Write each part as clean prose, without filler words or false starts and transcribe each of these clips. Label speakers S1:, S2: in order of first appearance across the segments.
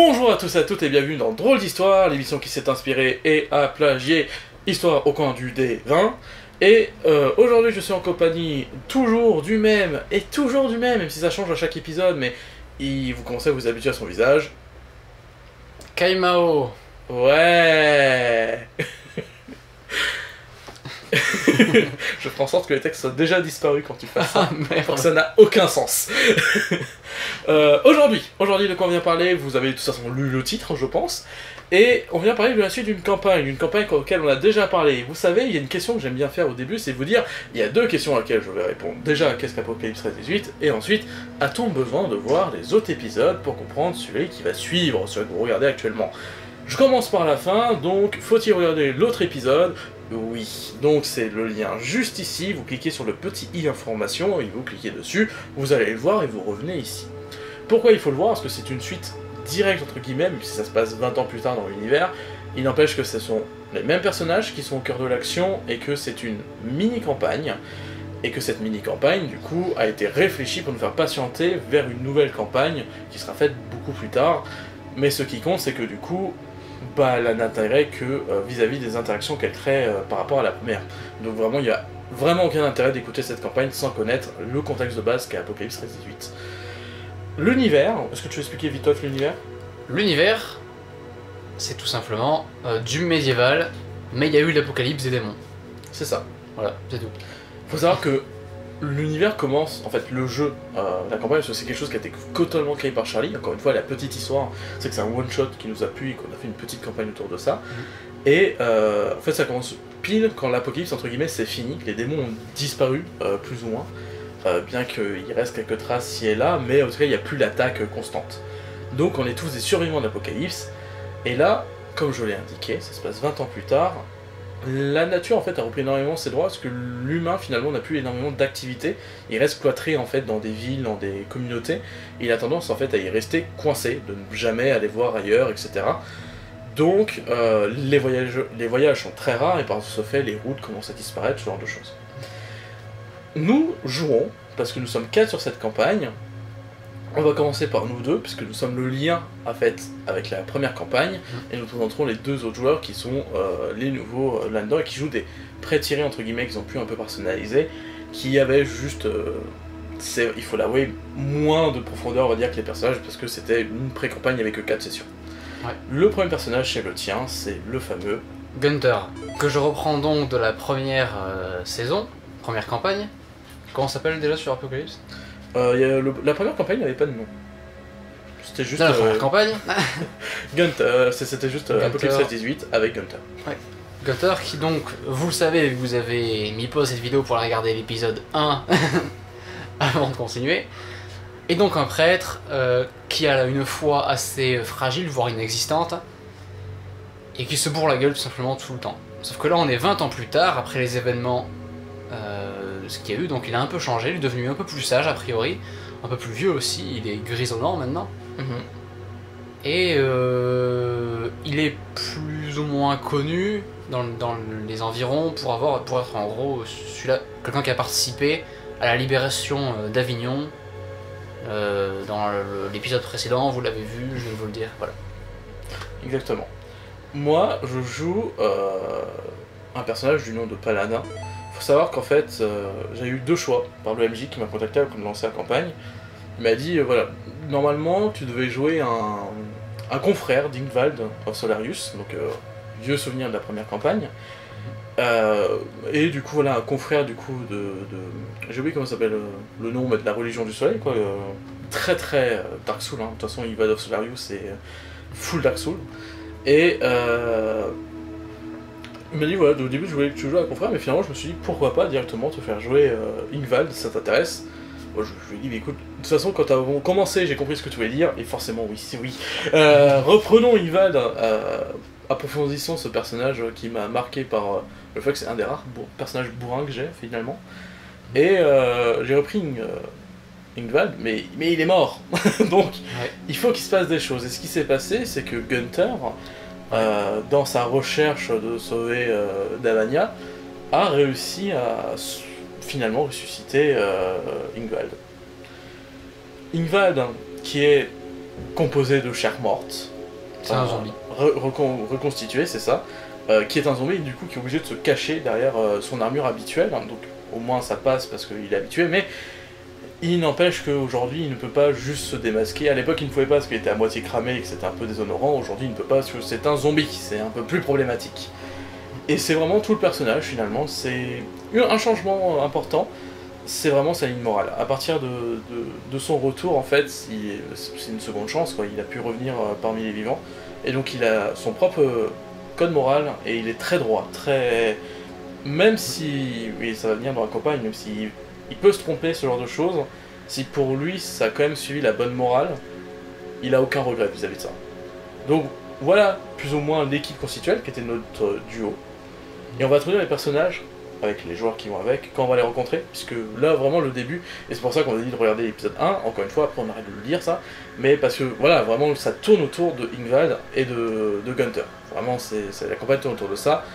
S1: Bonjour à tous et à toutes et bienvenue dans Drôle d'Histoire, l'émission qui s'est inspirée et a plagié Histoire au coin du D20. Et aujourd'hui je suis en compagnie toujours du même, même si ça change à chaque épisode, mais vous commencez à vous habituer à son visage.
S2: Kaimao.
S1: Ouais. Je ferai en sorte que les textes soient déjà disparus quand tu fasses ça, pour que ça n'a aucun sens. Aujourd'hui, de quoi on vient parler, vous avez de toute façon lu le titre, je pense, et on vient parler de la suite d'une campagne auquel on a déjà parlé. Vous savez, il y a une question que j'aime bien faire au début, c'est vous dire, il y a deux questions à laquelle je vais répondre. Déjà, qu'est-ce qu'Apocalypse 13-18, et ensuite, a-t-on besoin de voir les autres épisodes pour comprendre celui qui va suivre, celui que vous regardez actuellement? Je commence par la fin, donc faut-il regarder l'autre épisode? Oui, donc c'est le lien juste ici, vous cliquez sur le petit i information, et vous cliquez dessus, vous allez le voir et vous revenez ici. Pourquoi il faut le voir? Parce que c'est une suite directe entre guillemets, même si ça se passe 20 ans plus tard dans l'univers, il n'empêche que ce sont les mêmes personnages qui sont au cœur de l'action, et que c'est une mini-campagne, et que cette mini-campagne, du coup, a été réfléchie pour nous faire patienter vers une nouvelle campagne, qui sera faite beaucoup plus tard, mais ce qui compte, c'est que du coup, elle n'a d'intérêt que vis-à-vis des interactions qu'elle crée par rapport à la première. Donc vraiment, il n'y a vraiment aucun intérêt d'écouter cette campagne sans connaître le contexte de base qu'est Apocalypse 13-18. L'univers, est-ce que tu veux expliquer vite off l'univers?
S2: L'univers, c'est tout simplement du médiéval, mais il y a eu l'apocalypse des démons.
S1: C'est ça.
S2: Voilà, c'est tout.
S1: Faut savoir que l'univers commence, en fait, le jeu, la campagne, parce que c'est quelque chose qui a été totalement créé par Charlie. Encore une fois, la petite histoire, c'est que c'est un one-shot qui nous appuie et qu'on a fait une petite campagne autour de ça. Et en fait, ça commence pile quand l'apocalypse, entre guillemets, c'est fini, que les démons ont disparu, plus ou moins. Bien qu'il reste quelques traces ci et là, mais en tout cas, il n'y a plus l'attaque constante. Donc, on est tous des survivants de l'apocalypse. Et là, comme je l'ai indiqué, ça se passe 20 ans plus tard. La nature en fait a repris énormément ses droits parce que l'humain finalement n'a plus énormément d'activités. Il reste cloîtré en fait dans des villes, dans des communautés, et il a tendance en fait à y rester coincé, de ne jamais aller voir ailleurs, etc. Donc les voyages sont très rares et par ce fait les routes commencent à disparaître, ce genre de choses. Nous jouons, parce que nous sommes 4 sur cette campagne. On va commencer par nous deux, puisque nous sommes le lien en fait, avec la première campagne, et nous présenterons les deux autres joueurs qui sont les nouveaux là-dedans, et qui jouent des pré-tirés entre guillemets, qu'ils ont pu un peu personnaliser, qui avaient juste, il faut l'avouer, moins de profondeur on va dire que les personnages, parce que c'était une pré-campagne avec que 4 sessions. Ouais. Le premier personnage c'est le tien, c'est le fameux
S2: Gunther, que je reprends donc de la première saison, première campagne. Comment ça s'appelle déjà sur Apocalypse?
S1: La première campagne n'avait pas de nom. C'était juste.
S2: Non, la première campagne
S1: Gunther, c'était juste Apocalypse 13-18 avec Gunther.
S2: Ouais. Gunther qui donc, vous le savez, vous avez mis pause cette vidéo pour regarder l'épisode 1 avant de continuer. Et donc un prêtre qui a une foi assez fragile, voire inexistante, et qui se bourre la gueule tout simplement tout le temps. Sauf que là on est 20 ans plus tard, après les événements ce qu'il y a eu, donc il a un peu changé, il est devenu un peu plus sage a priori, un peu plus vieux aussi, il est grisonnant maintenant. Et il est plus ou moins connu dans les environs pour être en gros quelqu'un qui a participé à la libération d'Avignon. Dans l'épisode précédent, vous l'avez vu, je vais vous le dire, voilà.
S1: Exactement. Moi, je joue un personnage du nom de Paladin. Faut savoir qu'en fait, j'ai eu deux choix par le MJ qui m'a contacté avant de lancer la campagne. Il m'a dit, voilà, normalement, tu devais jouer un confrère d'Ingvald of Solarius, donc vieux souvenir de la première campagne. Et du coup, voilà, un confrère du coup j'ai oublié comment ça s'appelle le nom, mais de la religion du soleil, quoi. Très très Dark Soul, hein. De toute façon, Ingvald of Solarius, c'est full Dark Soul. Et il m'a dit, voilà, au début je voulais que tu joues un confrère, mais finalement je me suis dit, pourquoi pas directement te faire jouer Ingvald, ça t'intéresse? Moi, je lui ai dit, mais écoute, de toute façon, quand t'as commencé, j'ai compris ce que tu voulais dire, et forcément, oui, c'est oui. Reprenons Ingvald, approfondissons ce personnage qui m'a marqué par le fait que c'est un des rares personnages bourrins que j'ai, finalement. Et j'ai repris Ingvald, mais il est mort. Donc, il faut qu'il se passe des choses. Et ce qui s'est passé, c'est que Gunther, dans sa recherche de sauver Davania, a réussi à finalement ressusciter Ingvald. Ingvald, qui est composé de chair morte,
S2: C'est un zombie.
S1: Reconstitué, c'est ça. Qui est un zombie, du coup, qui est obligé de se cacher derrière son armure habituelle. Donc, au moins, ça passe parce qu'il est habitué, mais il n'empêche qu'aujourd'hui, il ne peut pas juste se démasquer. À l'époque, il ne pouvait pas parce qu'il était à moitié cramé et que c'était un peu déshonorant. Aujourd'hui, il ne peut pas parce que c'est un zombie. C'est un peu plus problématique. Et c'est vraiment tout le personnage, finalement. C'est un changement important. C'est vraiment sa ligne morale. À partir de son retour, en fait, c'est une seconde chance, quoi. Il a pu revenir parmi les vivants. Et donc, il a son propre code moral et il est très droit, très... Même si... Oui, ça va venir dans la campagne, même si il peut se tromper, ce genre de choses, si pour lui, ça a quand même suivi la bonne morale, il a aucun regret vis-à-vis de ça. Donc, voilà plus ou moins l'équipe constituelle, qui était notre duo. Et on va introduire les personnages, avec les joueurs qui vont avec, quand on va les rencontrer, puisque là, vraiment, le début, et c'est pour ça qu'on a dit de regarder l'épisode 1, encore une fois, après on arrête de le dire, ça, mais parce que, voilà, vraiment, ça tourne autour de Ingvald et de Gunther. Vraiment, la campagne tourne autour de ça.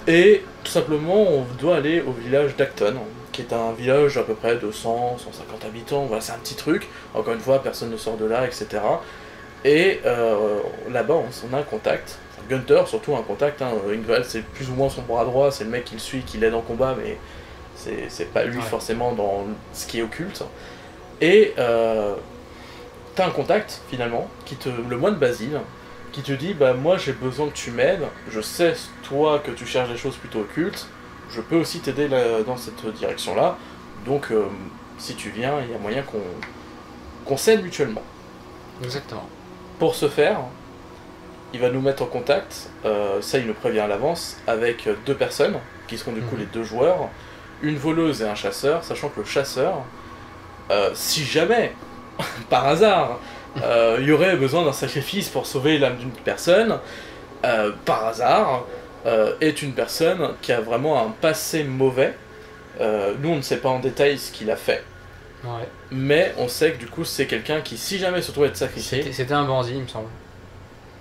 S1: Et, tout simplement, on doit aller au village d'Acton, qui est un village à peu près de 100, 150 habitants, voilà, c'est un petit truc, encore une fois, personne ne sort de là, etc. Et là-bas, on a un contact, Gunther, surtout un contact, hein. Ingvald c'est plus ou moins son bras droit, c'est le mec qui le suit, qui l'aide en combat, mais c'est pas lui forcément dans ce qui est occulte. Et t'as un contact finalement, le moine Basile, qui te dit bah moi j'ai besoin que tu m'aides, je sais toi que tu cherches des choses plutôt occultes, je peux aussi t'aider dans cette direction là, donc si tu viens, il y a moyen qu'on s'aide mutuellement.
S2: Exactement.
S1: Pour ce faire, il va nous mettre en contact, ça il nous prévient à l'avance, avec deux personnes, qui seront du coup les deux joueurs, une voleuse et un chasseur, sachant que le chasseur, si jamais, par hasard, il y aurait besoin d'un sacrifice pour sauver l'âme d'une personne, par hasard, est une personne qui a vraiment un passé mauvais. Nous on ne sait pas en détail ce qu'il a fait.
S2: Ouais.
S1: Mais on sait que du coup c'est quelqu'un qui, si jamais se trouvait être sacrifié...
S2: C'était un bandit, il me semble.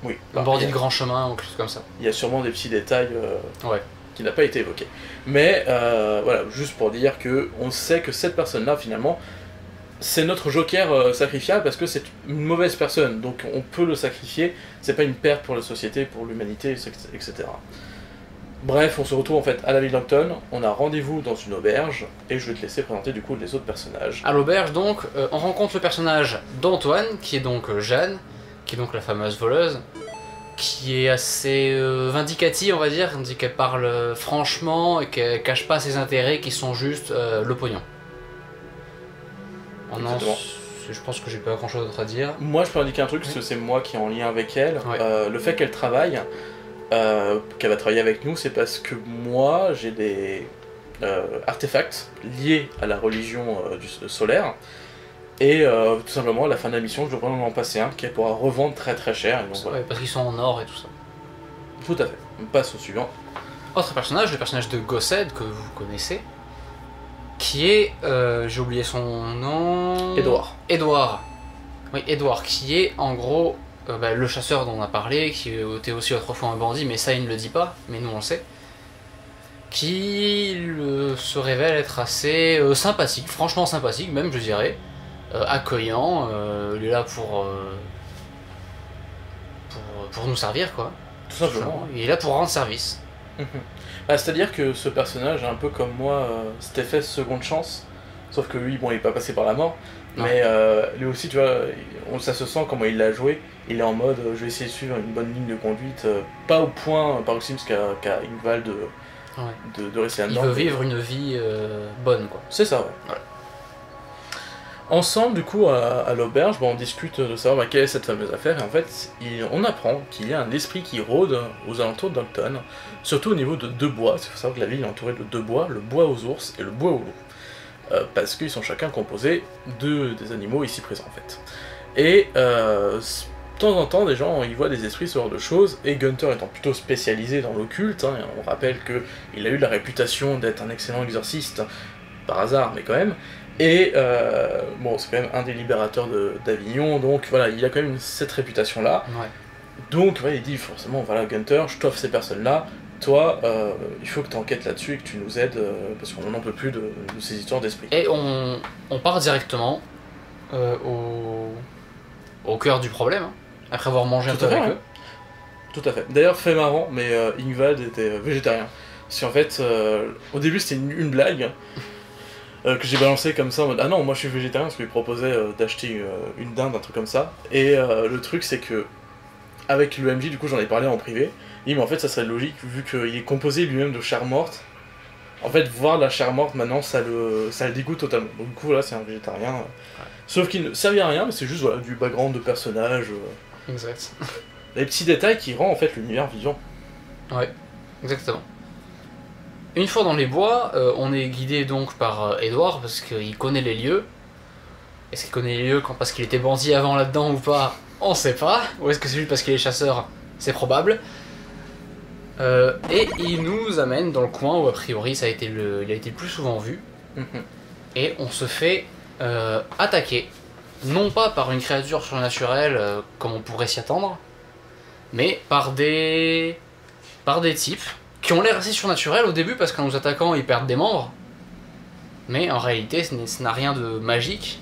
S1: Oui.
S2: Un bandit de grand chemin ou quelque chose comme ça.
S1: Il y a sûrement des petits détails qui n'ont pas été évoqués. Mais voilà, juste pour dire que on sait que cette personne-là, finalement, c'est notre joker sacrifiable parce que c'est une mauvaise personne. Donc on peut le sacrifier, c'est pas une perte pour la société, pour l'humanité, etc. Bref, on se retrouve en fait à la ville d'Acton, on a rendez-vous dans une auberge, et je vais te laisser présenter du coup les autres personnages.
S2: À l'auberge donc, on rencontre le personnage d'Antoine, qui est donc Jeanne, qui est donc la fameuse voleuse, qui est assez vindicative on va dire, on dit qu'elle parle franchement et qu'elle cache pas ses intérêts qui sont juste le pognon. Je pense que j'ai pas grand chose d'autre à dire.
S1: Moi je peux indiquer un truc, parce que c'est moi qui est en lien avec elle, le fait qu'elle travaille, qu'elle va travailler avec nous, c'est parce que moi j'ai des artefacts liés à la religion solaire, et tout simplement à la fin de la mission je devrais en passer un qu'elle pourra revendre très très cher. Et donc, voilà.
S2: Parce qu'ils sont en or et tout ça.
S1: Tout à fait. On passe au suivant.
S2: Autre personnage, le personnage de Gossed que vous connaissez, qui est, j'ai oublié son nom... Edouard. Oui, Edouard, qui est en gros le chasseur dont on a parlé, qui était aussi autrefois un bandit, mais ça il ne le dit pas, mais nous on le sait, qui se révèle être assez sympathique, franchement sympathique même je dirais, accueillant, il est là pour nous servir quoi.
S1: Tout simplement.
S2: Il est là pour rendre service.
S1: C'est-à-dire que ce personnage, un peu comme moi, s'était fait seconde chance, sauf que lui, bon, il n'est pas passé par la mort, mais lui aussi, tu vois, ça se sent comment il l'a joué, il est en mode, je vais essayer de suivre une bonne ligne de conduite, pas au point paroxysme qu'a Ingvald de rester là-dedans.
S2: Il veut vivre une vie bonne, quoi.
S1: C'est ça, ouais. Ensemble, du coup, à l'auberge, on discute de savoir quelle est cette fameuse affaire, et en fait, on apprend qu'il y a un esprit qui rôde aux alentours d'Acton, surtout au niveau de deux bois. Il faut savoir que la ville est entourée de deux bois, le bois aux ours et le bois aux loups, parce qu'ils sont chacun composés des animaux ici présents, en fait. Et de temps en temps, des gens y voient des esprits, ce genre de choses, et Gunther étant plutôt spécialisé dans l'occulte, hein, on rappelle qu'il a eu la réputation d'être un excellent exorciste, par hasard, mais quand même. Et bon, c'est quand même un des libérateurs d'Avignon, donc voilà, il a quand même cette réputation-là.
S2: Ouais.
S1: Donc ouais, il dit forcément, voilà, Gunther, je t'offre ces personnes-là, toi, il faut que tu enquêtes là-dessus et que tu nous aides, parce qu'on n'en peut plus de ces histoires d'esprit.
S2: Et on part directement au cœur du problème, hein, après avoir mangé un peu avec eux.
S1: Tout à fait. D'ailleurs, fait marrant, mais Ingvald était végétarien. Parce qu'en fait, au début c'était une blague que j'ai balancée comme ça en mode ah non, moi je suis végétarien parce qu'il proposait d'acheter une dinde, un truc comme ça. Et le truc c'est que, avec le MJ, du coup j'en ai parlé en privé, il dit mais en fait ça serait logique vu qu'il est composé lui-même de chair morte. En fait, voir la chair morte maintenant ça le dégoûte totalement. Donc, du coup là c'est un végétarien. Sauf qu'il ne servait à rien, mais c'est juste voilà, du background de personnage.
S2: Exact.
S1: Les petits détails qui rendent en fait l'univers vivant.
S2: Ouais, exactement. Une fois dans les bois, on est guidé donc par Edward parce qu'il connaît les lieux. Est-ce qu'il connaît les lieux parce qu'il était bandit avant là-dedans ou pas? On sait pas. Ou est-ce que c'est juste parce qu'il est chasseur? C'est probable. Et il nous amène dans le coin où a priori il a été le plus souvent vu. Et on se fait attaquer. Non pas par une créature surnaturelle comme on pourrait s'y attendre, mais par des types qui ont l'air assez surnaturels au début parce qu'en nous attaquant ils perdent des membres, mais en réalité ce n'a rien de magique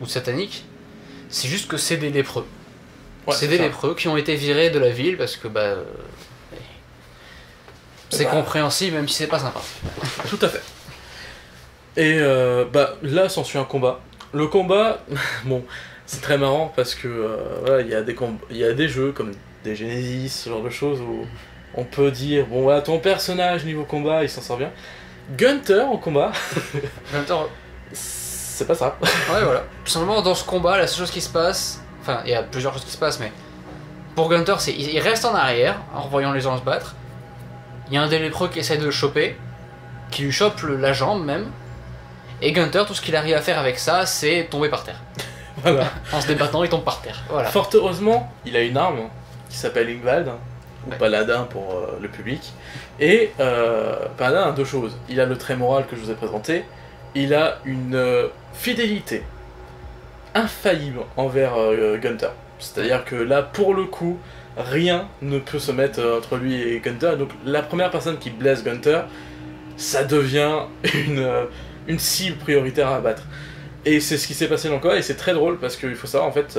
S2: ou de satanique, c'est juste que c'est des lépreux. Ouais, c'est des lépreux qui ont été virés de la ville parce que c'est compréhensible même si c'est pas sympa.
S1: Tout à fait. Et là s'ensuit un combat. Le combat, bon, c'est très marrant parce que voilà, il y a des jeux comme des Genesis, ce genre de choses où on peut dire bon voilà, ton personnage niveau combat il s'en sort bien. Gunther en combat,
S2: Gunther,
S1: c'est pas ça.
S2: Ouais voilà. Tout simplement dans ce combat, la seule chose qui se passe, enfin il y a plusieurs choses qui se passent, mais pour Gunther c'est il reste en arrière en voyant les gens se battre. Il y a un des lépreux qui essaie de le choper, qui lui chope la jambe même. Et Gunther, tout ce qu'il arrive à faire avec ça, c'est tomber par terre.
S1: Voilà.
S2: En se débattant, il tombe par terre. Voilà.
S1: Fort heureusement, il a une arme qui s'appelle Ingvald, ou
S2: ouais.
S1: Paladin pour le public. Et Paladin a deux choses. Il a le trait moral que je vous ai présenté. Il a une fidélité infaillible envers Gunther. C'est-à-dire que là, pour le coup, rien ne peut se mettre entre lui et Gunther. Donc la première personne qui blesse Gunther, ça devient une cible prioritaire à abattre. Et c'est ce qui s'est passé dans le combat, et c'est très drôle parce qu'il faut savoir en fait,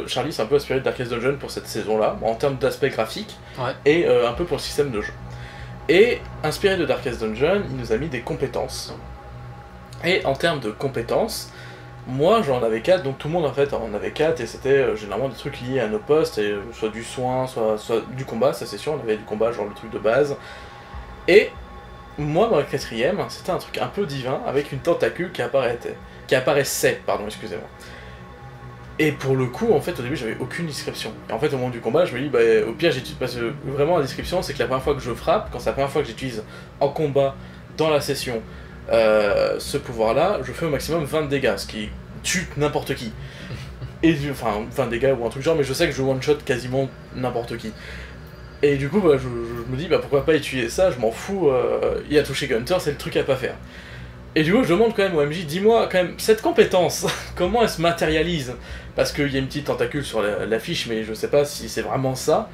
S1: Charlie s'est un peu inspiré de Darkest Dungeon pour cette saison-là, en termes d'aspect graphique,
S2: ouais.
S1: Et un peu pour le système de jeu. Et inspiré de Darkest Dungeon, il nous a mis des compétences. Et en termes de compétences, moi j'en avais 4, donc tout le monde en fait en avait 4, et c'était généralement des trucs liés à nos postes, et, soit du soin, soit du combat, ça c'est sûr, on avait du combat, genre le truc de base. Et moi, dans la 4ème, c'était un truc un peu divin, avec une tentacule qui apparaissait, excusez-moi. Et pour le coup, en fait, au début, j'avais aucune description. Et en fait, au moment du combat, je me dis, au pire, j'utilise, parce que vraiment, la description, c'est que la première fois que je frappe, quand c'est la première fois que j'utilise en combat, dans la session, ce pouvoir-là, je fais au maximum 20 de dégâts, ce qui tue n'importe qui. Et, enfin, 20 dégâts ou un truc genre, mais je sais que je one-shot quasiment n'importe qui. Et du coup, je me dis, pourquoi pas utiliser ça, je m'en fous, il a touché Gunther, c'est le truc à pas faire. Et du coup, je demande quand même au MJ, dis-moi quand même, cette compétence, comment elle se matérialise? Parce qu'il y a une petite tentacule sur l'affiche, mais je sais pas si c'est vraiment ça.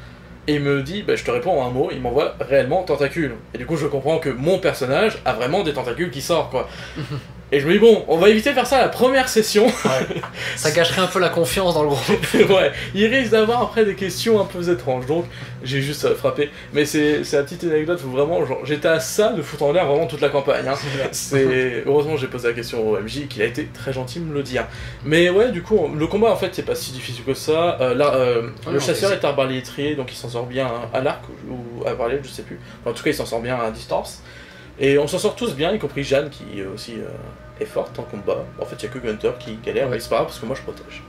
S1: Et il me dit, je te réponds en un mot, il m'envoie réellement tentacule. Et du coup, je comprends que mon personnage a vraiment des tentacules qui sortent, quoi. Et je me dis, bon, on va éviter de faire ça à la première session.
S2: Ouais. Ça gâcherait un peu la confiance dans le groupe.
S1: Ouais, il risque d'avoir après des questions un peu étranges, donc j'ai juste frappé. Mais c'est la petite anecdote où vraiment, genre, j'étais à ça de foutre en l'air vraiment toute la campagne. Hein. Heureusement, j'ai posé la question au MJ, qu'il a été très gentil de me le dire. Mais ouais, du coup, le combat en fait, c'est pas si difficile que ça. Le chasseur est arbalétrier, donc il s'en sort bien à l'arc ou à arbalète, je sais plus. Enfin, en tout cas, il s'en sort bien à distance. Et on s'en sort tous bien, y compris Jeanne qui aussi est forte en combat. En fait, il n'y a que Gunther qui galère, mais c'est pas grave parce que moi je protège.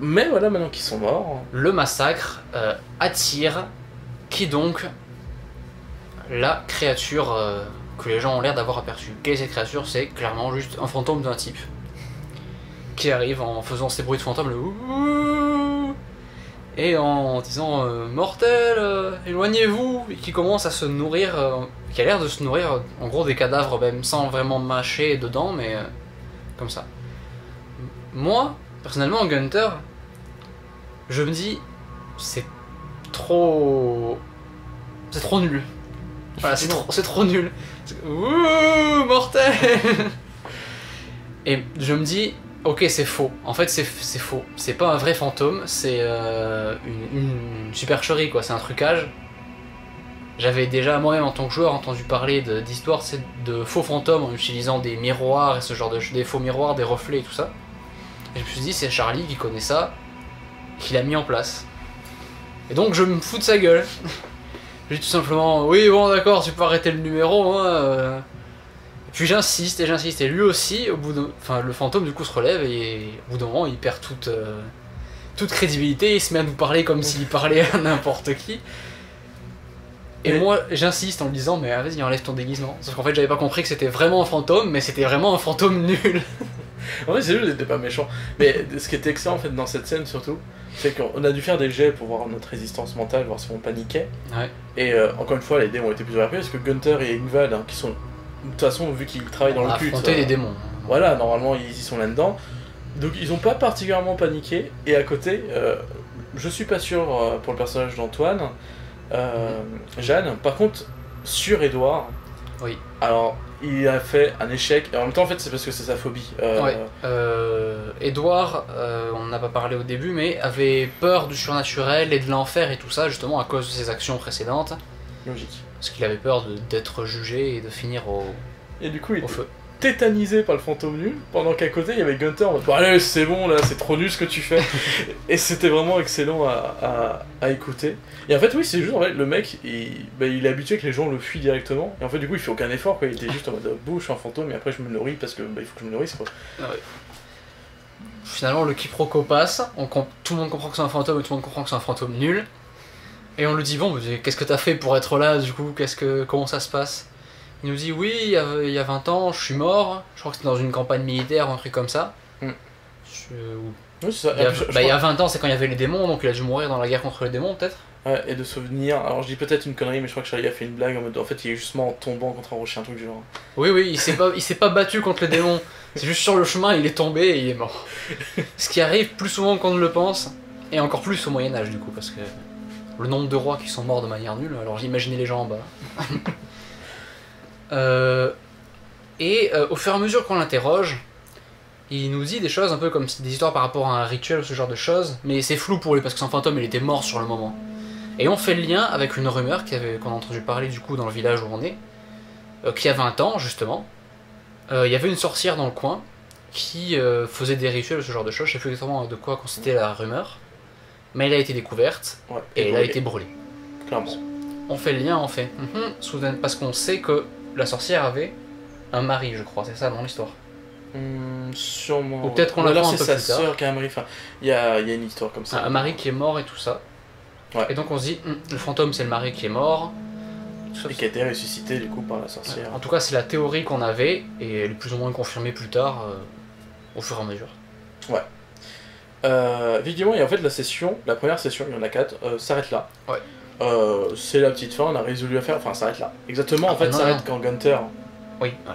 S1: Mais voilà, maintenant qu'ils sont morts.
S2: Le massacre attire qui donc? La créature que les gens ont l'air d'avoir aperçue. Quelle est cette créature? C'est clairement juste un fantôme d'un type qui arrive en faisant ces bruits de fantôme, le ouh, et en disant mortel, éloignez-vous, et qui commence à se nourrir, qui a l'air de se nourrir en gros des cadavres, même sans vraiment mâcher dedans, mais comme ça. Moi, personnellement, Gunther, je me dis, c'est trop nul. Voilà, c'est trop nul. Ouh, mortel. Et je me dis, Ok, c'est faux. En fait, c'est faux. C'est pas un vrai fantôme, c'est une supercherie, quoi. C'est un trucage. J'avais déjà moi-même en tant que joueur entendu parler d'histoires de faux fantômes en utilisant des miroirs et ce genre des faux miroirs, des reflets et tout ça. Et je me suis dit, c'est Charlie qui connaît ça, qui l'a mis en place. Et donc je me fous de sa gueule. J'ai dit tout simplement, oui bon d'accord, tu peux arrêter le numéro, hein. Et puis j'insiste et j'insiste, et lui aussi, enfin le fantôme du coup se relève et au bout d'un moment il perd toute crédibilité, il se met à nous parler comme s'il parlait à n'importe qui. Et moi j'insiste en lui disant, mais vas-y enlève ton déguisement. Sauf qu'en fait j'avais pas compris que c'était vraiment un fantôme, mais c'était vraiment un fantôme nul.
S1: En vrai, c'est juste, il était pas méchant. Mais ce qui était excellent en fait dans cette scène surtout, c'est qu'on a dû faire des jets pour voir notre résistance mentale, voir si on paniquait.
S2: Ouais.
S1: Et encore une fois, les dés ont été plus rapides parce que Gunther et Ingvad, hein, qui sont de toute façon, vu qu'ils travaillent dans le culte,
S2: affronter les démons.
S1: Voilà, normalement ils y sont là-dedans. Donc ils ont pas particulièrement paniqué. Et à côté, je suis pas sûr pour le personnage d'Antoine, Jeanne. Par contre, sur Edouard.
S2: Oui.
S1: Alors, il a fait un échec, et en même temps, en fait, c'est parce que c'est sa phobie.
S2: Ouais. Edouard, on n'a pas parlé au début, mais avait peur du surnaturel et de l'enfer et tout ça, justement à cause de ses actions précédentes.
S1: Logique.
S2: Parce qu'il avait peur d'être jugé et de finir
S1: Et du coup, il
S2: au
S1: était
S2: feu.
S1: tétanisé par le fantôme nul, pendant qu'à côté, il y avait Gunther en mode, bon, allez, c'est bon, là, c'est trop nul ce que tu fais. Et c'était vraiment excellent à écouter. Et en fait, oui, c'est juste, en fait, le mec, il est habitué que les gens le fuient directement. Et en fait, du coup, il fait aucun effort, quoi. Il était juste en mode, je suis un fantôme, et après, je me nourris parce que il faut que je me nourrisse, quoi.
S2: Ouais. Finalement, le quiproquo passe, tout le monde comprend que c'est un fantôme et tout le monde comprend que c'est un fantôme nul. Et on lui dit, bon, qu'est-ce que t'as fait pour être là, du coup, comment ça se passe? Il nous dit, oui, il y a 20 ans, je suis mort, je crois que c'était dans une campagne militaire ou un truc comme ça.
S1: Oui, c'est ça.
S2: Il y a 20 ans, c'est quand il y avait les démons, donc il a dû mourir dans la guerre contre les démons, peut-être.
S1: Ouais, et de souvenirs. Alors je dis peut-être une connerie, mais je crois que Charlie a fait une blague en mode, en fait, il est justement en tombant contre un rocher, un truc du genre.
S2: Oui, il s'est pas battu contre les démons, c'est juste sur le chemin, il est tombé et il est mort. Ce qui arrive plus souvent qu'on ne le pense, et encore plus au Moyen-Âge, du coup, parce que le nombre de rois qui sont morts de manière nulle, alors j'imaginais les gens en bas. Au fur et à mesure qu'on l'interroge, il nous dit des choses un peu comme des histoires par rapport à un rituel ou ce genre de choses, mais c'est flou pour lui parce que son fantôme il était mort sur le moment. Et on fait le lien avec une rumeur qu'on a entendu parler du coup dans le village où on est, qu'il y a 20 ans justement, il y avait une sorcière dans le coin qui faisait des rituels ou ce genre de choses, je sais plus exactement de quoi consistait la rumeur, mais elle a été découverte et elle a été brûlée.
S1: Clairement.
S2: On fait le lien, on fait soudain, parce qu'on sait que la sorcière avait un mari, je crois, c'est ça dans l'histoire.
S1: Sûrement.
S2: Ou peut-être qu'on l'apprend un peu plus tard.
S1: C'est sa sœur qui a un mari, enfin, il y a une histoire comme ça.
S2: Un mari qui est mort et tout ça.
S1: Ouais.
S2: Et donc on se dit, le fantôme c'est le mari qui est mort.
S1: Et qui a été ressuscité du coup par la sorcière.
S2: En tout cas, c'est la théorie qu'on avait, et elle est plus ou moins confirmée plus tard, au fur et à mesure.
S1: Ouais. Évidemment, et en fait, la première session, il y en a 4, s'arrête là.
S2: Ouais.
S1: C'est la petite fin, on a résolu à faire, enfin, s'arrête là. Exactement, en fait, s'arrête quand Gunther.
S2: Oui, ouais.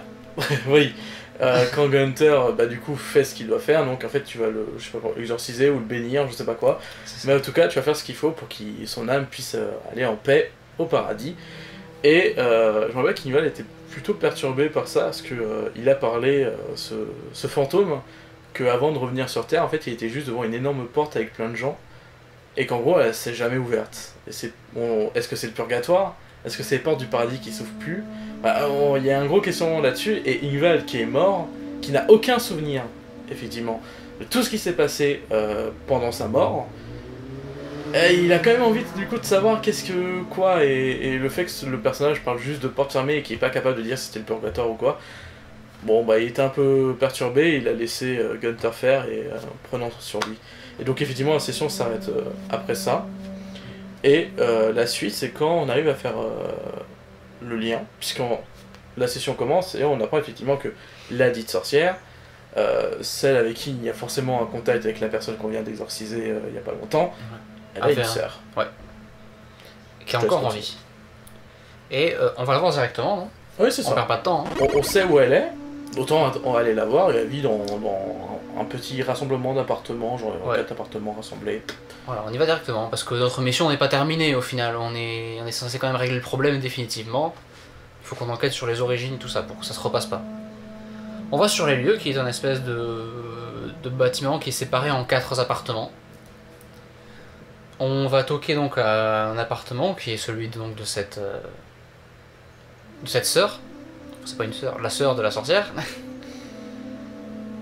S1: Oui. Quand Gunther, du coup, fait ce qu'il doit faire, donc en fait, tu vas je sais pas quoi, exorciser ou le bénir, je sais pas quoi. Mais en tout cas, tu vas faire ce qu'il faut pour que son âme puisse aller en paix au paradis. Et je me rappelle qu'Ingval était plutôt perturbé par ça, parce que il a parlé, ce fantôme, qu'avant de revenir sur Terre, en fait, il était juste devant une énorme porte avec plein de gens, et qu'en gros, elle s'est jamais ouverte. Et est-ce que c'est le purgatoire? Est-ce que c'est les portes du paradis qui s'ouvrent plus? Il y a un gros questionnement là-dessus, et Ingval qui est mort, qui n'a aucun souvenir, effectivement, de tout ce qui s'est passé pendant sa mort, il a quand même envie du coup de savoir quoi, et le fait que le personnage parle juste de porte fermée et qu'il est pas capable de dire si c'était le purgatoire ou quoi, bon il était un peu perturbé, il a laissé Gunther faire et prenant sur lui. Et donc effectivement la session s'arrête après ça, et la suite c'est quand on arrive à faire le lien, puisque la session commence et on apprend effectivement que la dite sorcière, celle avec qui il y a forcément un contact avec la personne qu'on vient d'exorciser il y a pas longtemps, elle a une sœur.
S2: Ouais. Qui est encore en vie. Et on va la voir directement, non?
S1: Oui, c'est ça.
S2: On perd pas de temps. Hein.
S1: On sait où elle est, autant on va aller la voir, et elle vit dans un petit rassemblement d'appartements, genre 4 appartements rassemblés.
S2: Voilà, on y va directement, parce que notre mission n'est pas terminée au final, on est censé quand même régler le problème définitivement. Il faut qu'on enquête sur les origines, tout ça, pour que ça se repasse pas. On va sur les lieux, qui est un espèce de bâtiment qui est séparé en 4 appartements. On va toquer donc à un appartement qui est celui donc de cette sœur. C'est pas une sœur, la sœur de la sorcière.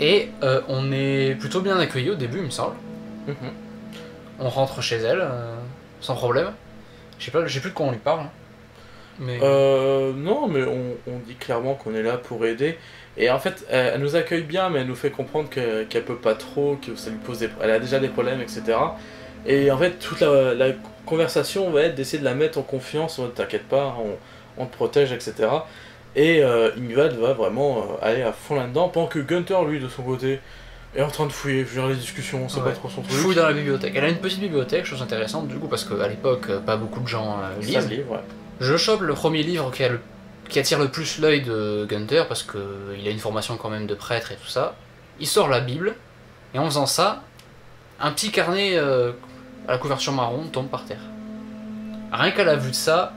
S2: Et on est plutôt bien accueillis au début, il me semble. On rentre chez elle, sans problème. Je sais plus de quoi on lui parle. Mais...
S1: non, mais on dit clairement qu'on est là pour aider. Et en fait, elle nous accueille bien, mais elle nous fait comprendre qu'elle peut pas trop, que ça lui pose elle a déjà des problèmes, etc. Et en fait, toute la conversation va être d'essayer de la mettre en confiance, en mode t'inquiète pas, on te protège, etc. Et Ingvad va vraiment aller à fond là-dedans, pendant que Gunther, lui, de son côté, est en train de fouiller, je veux dire, les discussions, c'est pas trop son truc.
S2: Fouille dans la bibliothèque. Elle a une petite bibliothèque, chose intéressante du coup, parce qu'à l'époque, pas beaucoup de gens lisent.
S1: Ça livre, ouais.
S2: Je chope le premier livre qui attire le plus l'œil de Gunther, parce qu'il a une formation quand même de prêtre et tout ça. Il sort la Bible, et en faisant ça, un petit carnet à la couverture marron tombe par terre. Rien qu'à la vue de ça,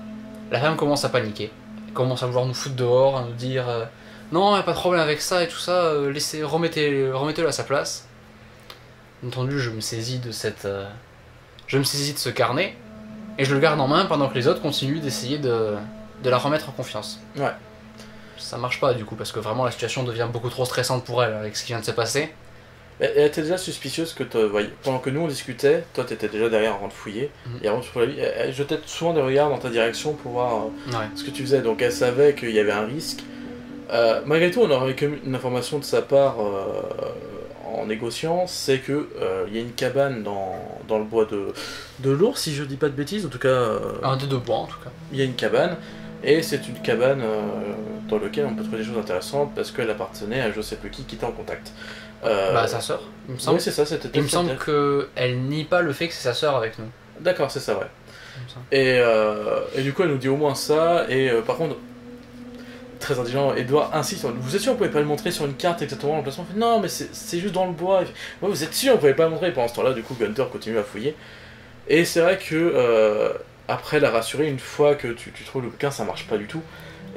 S2: la femme commence à paniquer. Elle commence à vouloir nous foutre dehors, à nous dire non, y a pas de problème avec ça et tout ça, remettez-le à sa place. Bien entendu, je me saisis de ce carnet, et je le garde en main pendant que les autres continuent d'essayer de la remettre en confiance.
S1: Ouais.
S2: Ça marche pas du coup, parce que vraiment la situation devient beaucoup trop stressante pour elle avec ce qui vient de se passer.
S1: Elle était déjà suspicieuse que pendant que nous on discutait, toi t'étais déjà derrière en train de fouiller, et avant pour la vie, elle jetait souvent des regards dans ta direction pour voir ce que tu faisais, donc elle savait qu'il y avait un risque. Malgré tout, on aurait une information de sa part en négociant, c'est que il y a une cabane dans le bois de l'ours, si je dis pas de bêtises, en tout cas...
S2: un des deux bois en tout cas.
S1: Il y a une cabane, et c'est une cabane dans laquelle on peut trouver des choses intéressantes, parce qu'elle appartenait à je sais plus qui était en contact.
S2: Sa sœur, il me semble.
S1: Oui, c'est ça, c'était
S2: il me semble qu'elle nie pas le fait que c'est sa sœur avec nous.
S1: D'accord, c'est ça, ouais. Et du coup, elle nous dit au moins ça, et par contre, très intelligent, Edouard insiste, vous êtes sûr, vous pouvez pas le montrer sur une carte exactement l'emplacement? Il fait, non, mais c'est juste dans le bois. Il fait, ouais, vous êtes sûr, vous pouvez pas le montrer? Et pendant ce temps-là, du coup, Gunther continue à fouiller. Et c'est vrai que, après la rassurer, une fois que tu trouves le bouquin, ça marche pas du tout.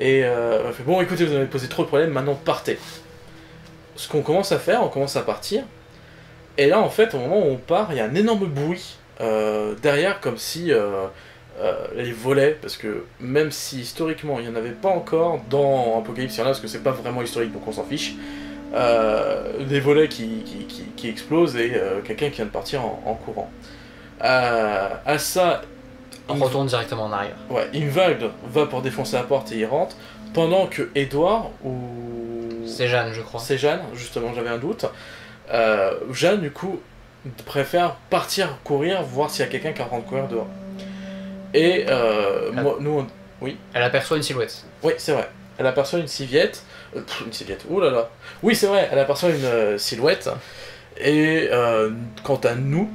S1: Et elle fait, bon, écoutez, vous avez posé trop de problèmes, maintenant partez. Ce qu'on commence à faire, on commence à partir, et là en fait au moment où on part, il y a un énorme bruit derrière, comme si les volets, parce que même si historiquement il n'y en avait pas encore dans Apocalypse, il y en a parce que c'est pas vraiment historique donc on s'en fiche, des volets qui explosent et quelqu'un qui vient de partir en courant. À ça,
S2: on retourne directement en arrière.
S1: Ouais, Ingvad va pour défoncer la porte et il rentre, pendant que Edouard ou...
S2: C'est Jeanne, je crois.
S1: C'est Jeanne, justement, j'avais un doute. Jeanne, du coup, préfère partir courir, voir s'il y a quelqu'un qui est en train de courir dehors. Et oui.
S2: Elle aperçoit une silhouette.
S1: Oui, c'est vrai. Elle aperçoit une civiette. Une civiette, ouh là là. Oui, c'est vrai, elle aperçoit une silhouette. Et quant à nous,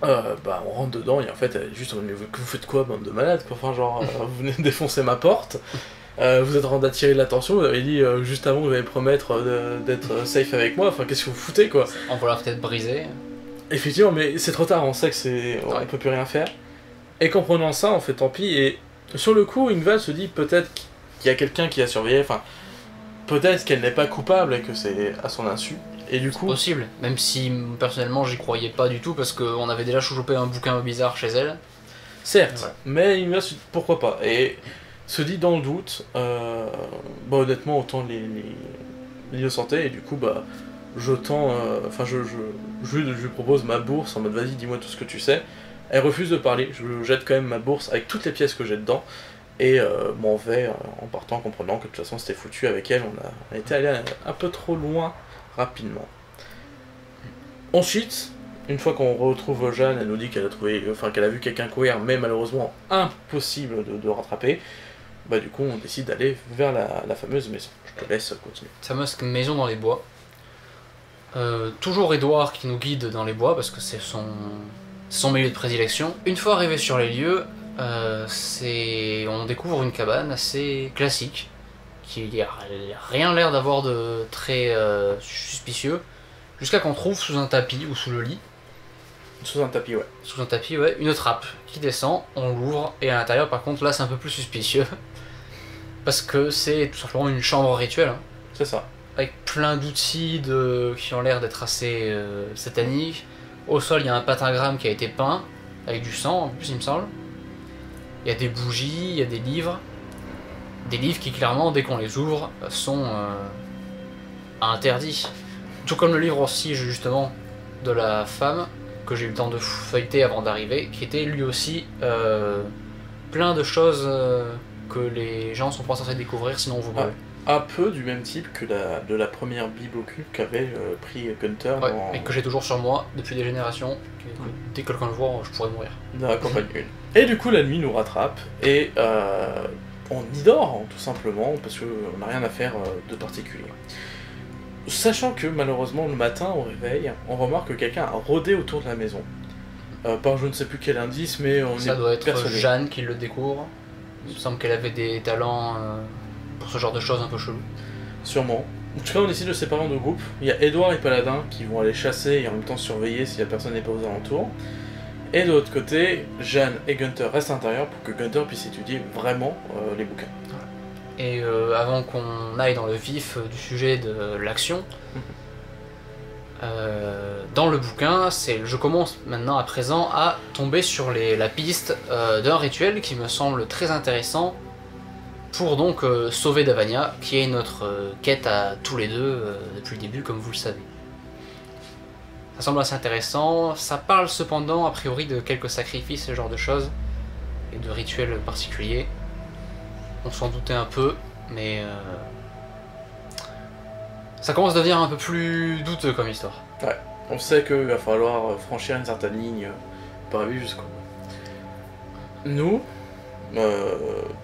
S1: on rentre dedans et en fait, elle est juste en mode, mais vous faites quoi, bande de malades, quoi. Enfin, genre, vous venez de défoncer ma porte. Vous êtes en train d'attirer l'attention, vous avez dit juste avant que vous allez promettre d'être safe avec moi, enfin qu'est-ce que vous foutez quoi?
S2: On va leur peut-être briser.
S1: Effectivement, mais c'est trop tard, on sait que on peut plus rien faire. Et comprenant ça, on fait tant pis, et sur le coup, Ingvad se dit peut-être qu'il y a quelqu'un qui a surveillé, enfin peut-être qu'elle n'est pas coupable et que c'est à son insu. Et du coup...
S2: Possible, même si personnellement j'y croyais pas du tout parce qu'on avait déjà chouchopé un bouquin bizarre chez elle.
S1: Certes, ouais. Mais Ingvad se dit pourquoi pas. Et se dit dans le doute, honnêtement autant les lieux santé, et du coup je tends, je lui propose ma bourse en mode vas-y dis-moi tout ce que tu sais. Elle refuse de parler, je jette quand même ma bourse avec toutes les pièces que j'ai dedans, et m'en vais en partant, comprenant que de toute façon c'était foutu avec elle, on a été allé un peu trop loin rapidement. Ensuite, une fois qu'on retrouve Jeanne, elle nous dit qu'elle a vu quelqu'un courir, mais malheureusement impossible de rattraper. Du coup on décide d'aller vers la fameuse maison. Je te laisse continuer.
S2: Fameuse maison dans les bois. Toujours Edouard qui nous guide dans les bois parce que c'est son milieu de prédilection. Une fois arrivé sur les lieux, on découvre une cabane assez classique qui n'a rien l'air d'avoir de très suspicieux, jusqu'à qu'on trouve sous un tapis ou sous le lit.
S1: Sous un tapis, ouais.
S2: Sous un tapis, ouais, une trappe qui descend, on l'ouvre, et à l'intérieur, par contre, là, c'est un peu plus suspicieux. Parce que c'est tout simplement une chambre rituelle. Hein.
S1: C'est ça.
S2: avec plein d'outils qui ont l'air d'être assez sataniques. Au sol, il y a un pentagramme qui a été peint, avec du sang en plus, il me semble. Il y a des bougies, il y a des livres. Des livres qui, clairement, dès qu'on les ouvre, sont interdits. Tout comme le livre aussi, justement, de la femme, que j'ai eu le temps de feuilleter avant d'arriver, qui était lui aussi plein de choses que les gens sont pas censés découvrir, sinon on vous brûle.
S1: Un peu du même type que de la première Bible occulte qu'avait pris Gunther
S2: Et que j'ai toujours sur moi depuis des générations. Dès que quelqu'un le voit, je pourrais mourir.
S1: Dans la campagne 1. Et du coup, la nuit nous rattrape et on y dort, tout simplement, parce qu'on n'a rien à faire de particulier. Sachant que malheureusement, le matin, au réveil, on remarque que quelqu'un a rôdé autour de la maison. Par je ne sais plus quel indice, mais on
S2: Ça
S1: est
S2: doit être
S1: persuadé.
S2: Jeanne qui le découvre. Il me semble qu'elle avait des talents pour ce genre de choses un peu chelou.
S1: Sûrement. En tout cas, on décide de se séparer en deux groupes. Il y a Edward et Paladin qui vont aller chasser et en même temps surveiller si la personne n'est pas aux alentours. Et de l'autre côté, Jeanne et Gunther restent à l'intérieur pour que Gunther puisse étudier vraiment les bouquins.
S2: Et avant qu'on aille dans le vif du sujet de l'action, dans le bouquin, je commence maintenant à présent à tomber sur la piste d'un rituel qui me semble très intéressant pour donc sauver Davania, qui est notre quête à tous les deux depuis le début, comme vous le savez. Ça semble assez intéressant, ça parle cependant a priori de quelques sacrifices, ce genre de choses, et de rituels particuliers. On s'en doutait un peu, mais ça commence à devenir un peu plus douteux comme histoire.
S1: Ouais, on sait qu'il va falloir franchir une certaine ligne pour arriver jusqu'au bout. Nous,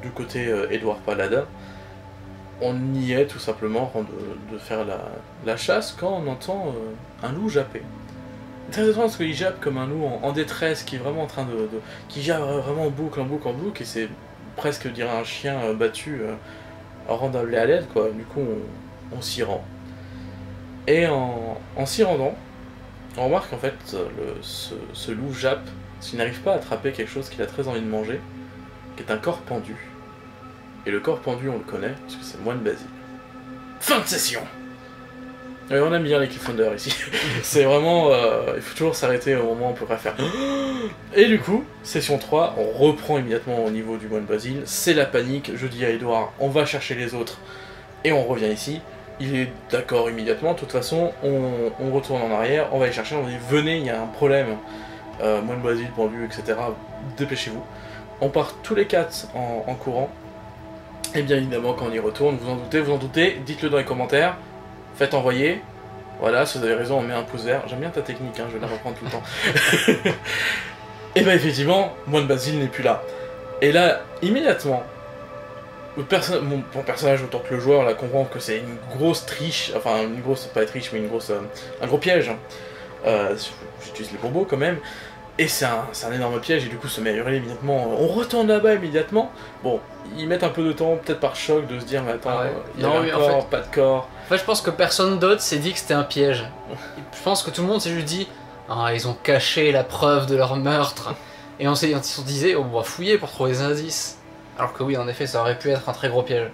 S1: du côté Edward Paladin, on y est tout simplement avant de faire la chasse quand on entend un loup japper. Très étrange parce qu'il jappe comme un loup en détresse qui est vraiment en train qui jappe vraiment en boucle, et c'est presque dire un chien battu rendable à l'aide, quoi. Du coup, on s'y rend. Et en s'y rendant, on remarque en fait ce loup jappe, s'il n'arrive pas à attraper quelque chose qu'il a très envie de manger, qui est un corps pendu. Et le corps pendu, on le connaît, parce que c'est le moine Basile. Fin de session! Et on aime bien les cliffhangers ici. C'est vraiment... il faut toujours s'arrêter au moment où on peut pas faire... Et du coup, session 3, on reprend immédiatement au niveau du moine Basile. C'est la panique, je dis à Edouard, on va chercher les autres. Et on revient ici. Il est d'accord immédiatement, de toute façon, on retourne en arrière, on va les chercher, on dit venez, il y a un problème. Moine Basile, pendu, etc. Dépêchez-vous. On part tous les 4 en courant. Et bien évidemment, quand on y retourne, vous en doutez, dites-le dans les commentaires. Faites envoyer. Voilà, si vous avez raison, on met un pouce vert. J'aime bien ta technique, hein, je vais la reprendre tout le temps. Et bien effectivement, moine Basile n'est plus là. Et là, immédiatement, mon personnage, autant que le joueur, là, comprend que c'est une grosse triche, enfin une grosse, pas triche, mais un gros piège. J'utilise les bons mots quand même. Et c'est un énorme piège, et du coup se met à hurler immédiatement. On retourne là-bas immédiatement. Bon, ils mettent un peu de temps, peut-être par choc, de se dire, mais attends, il y a un corps, pas de corps.
S2: En fait, je pense que personne d'autre s'est dit que c'était un piège. Je pense que tout le monde s'est juste dit, ah, ils ont caché la preuve de leur meurtre. Et on se disait, on va fouiller pour trouver des indices. Alors que oui, en effet, ça aurait pu être un très gros piège.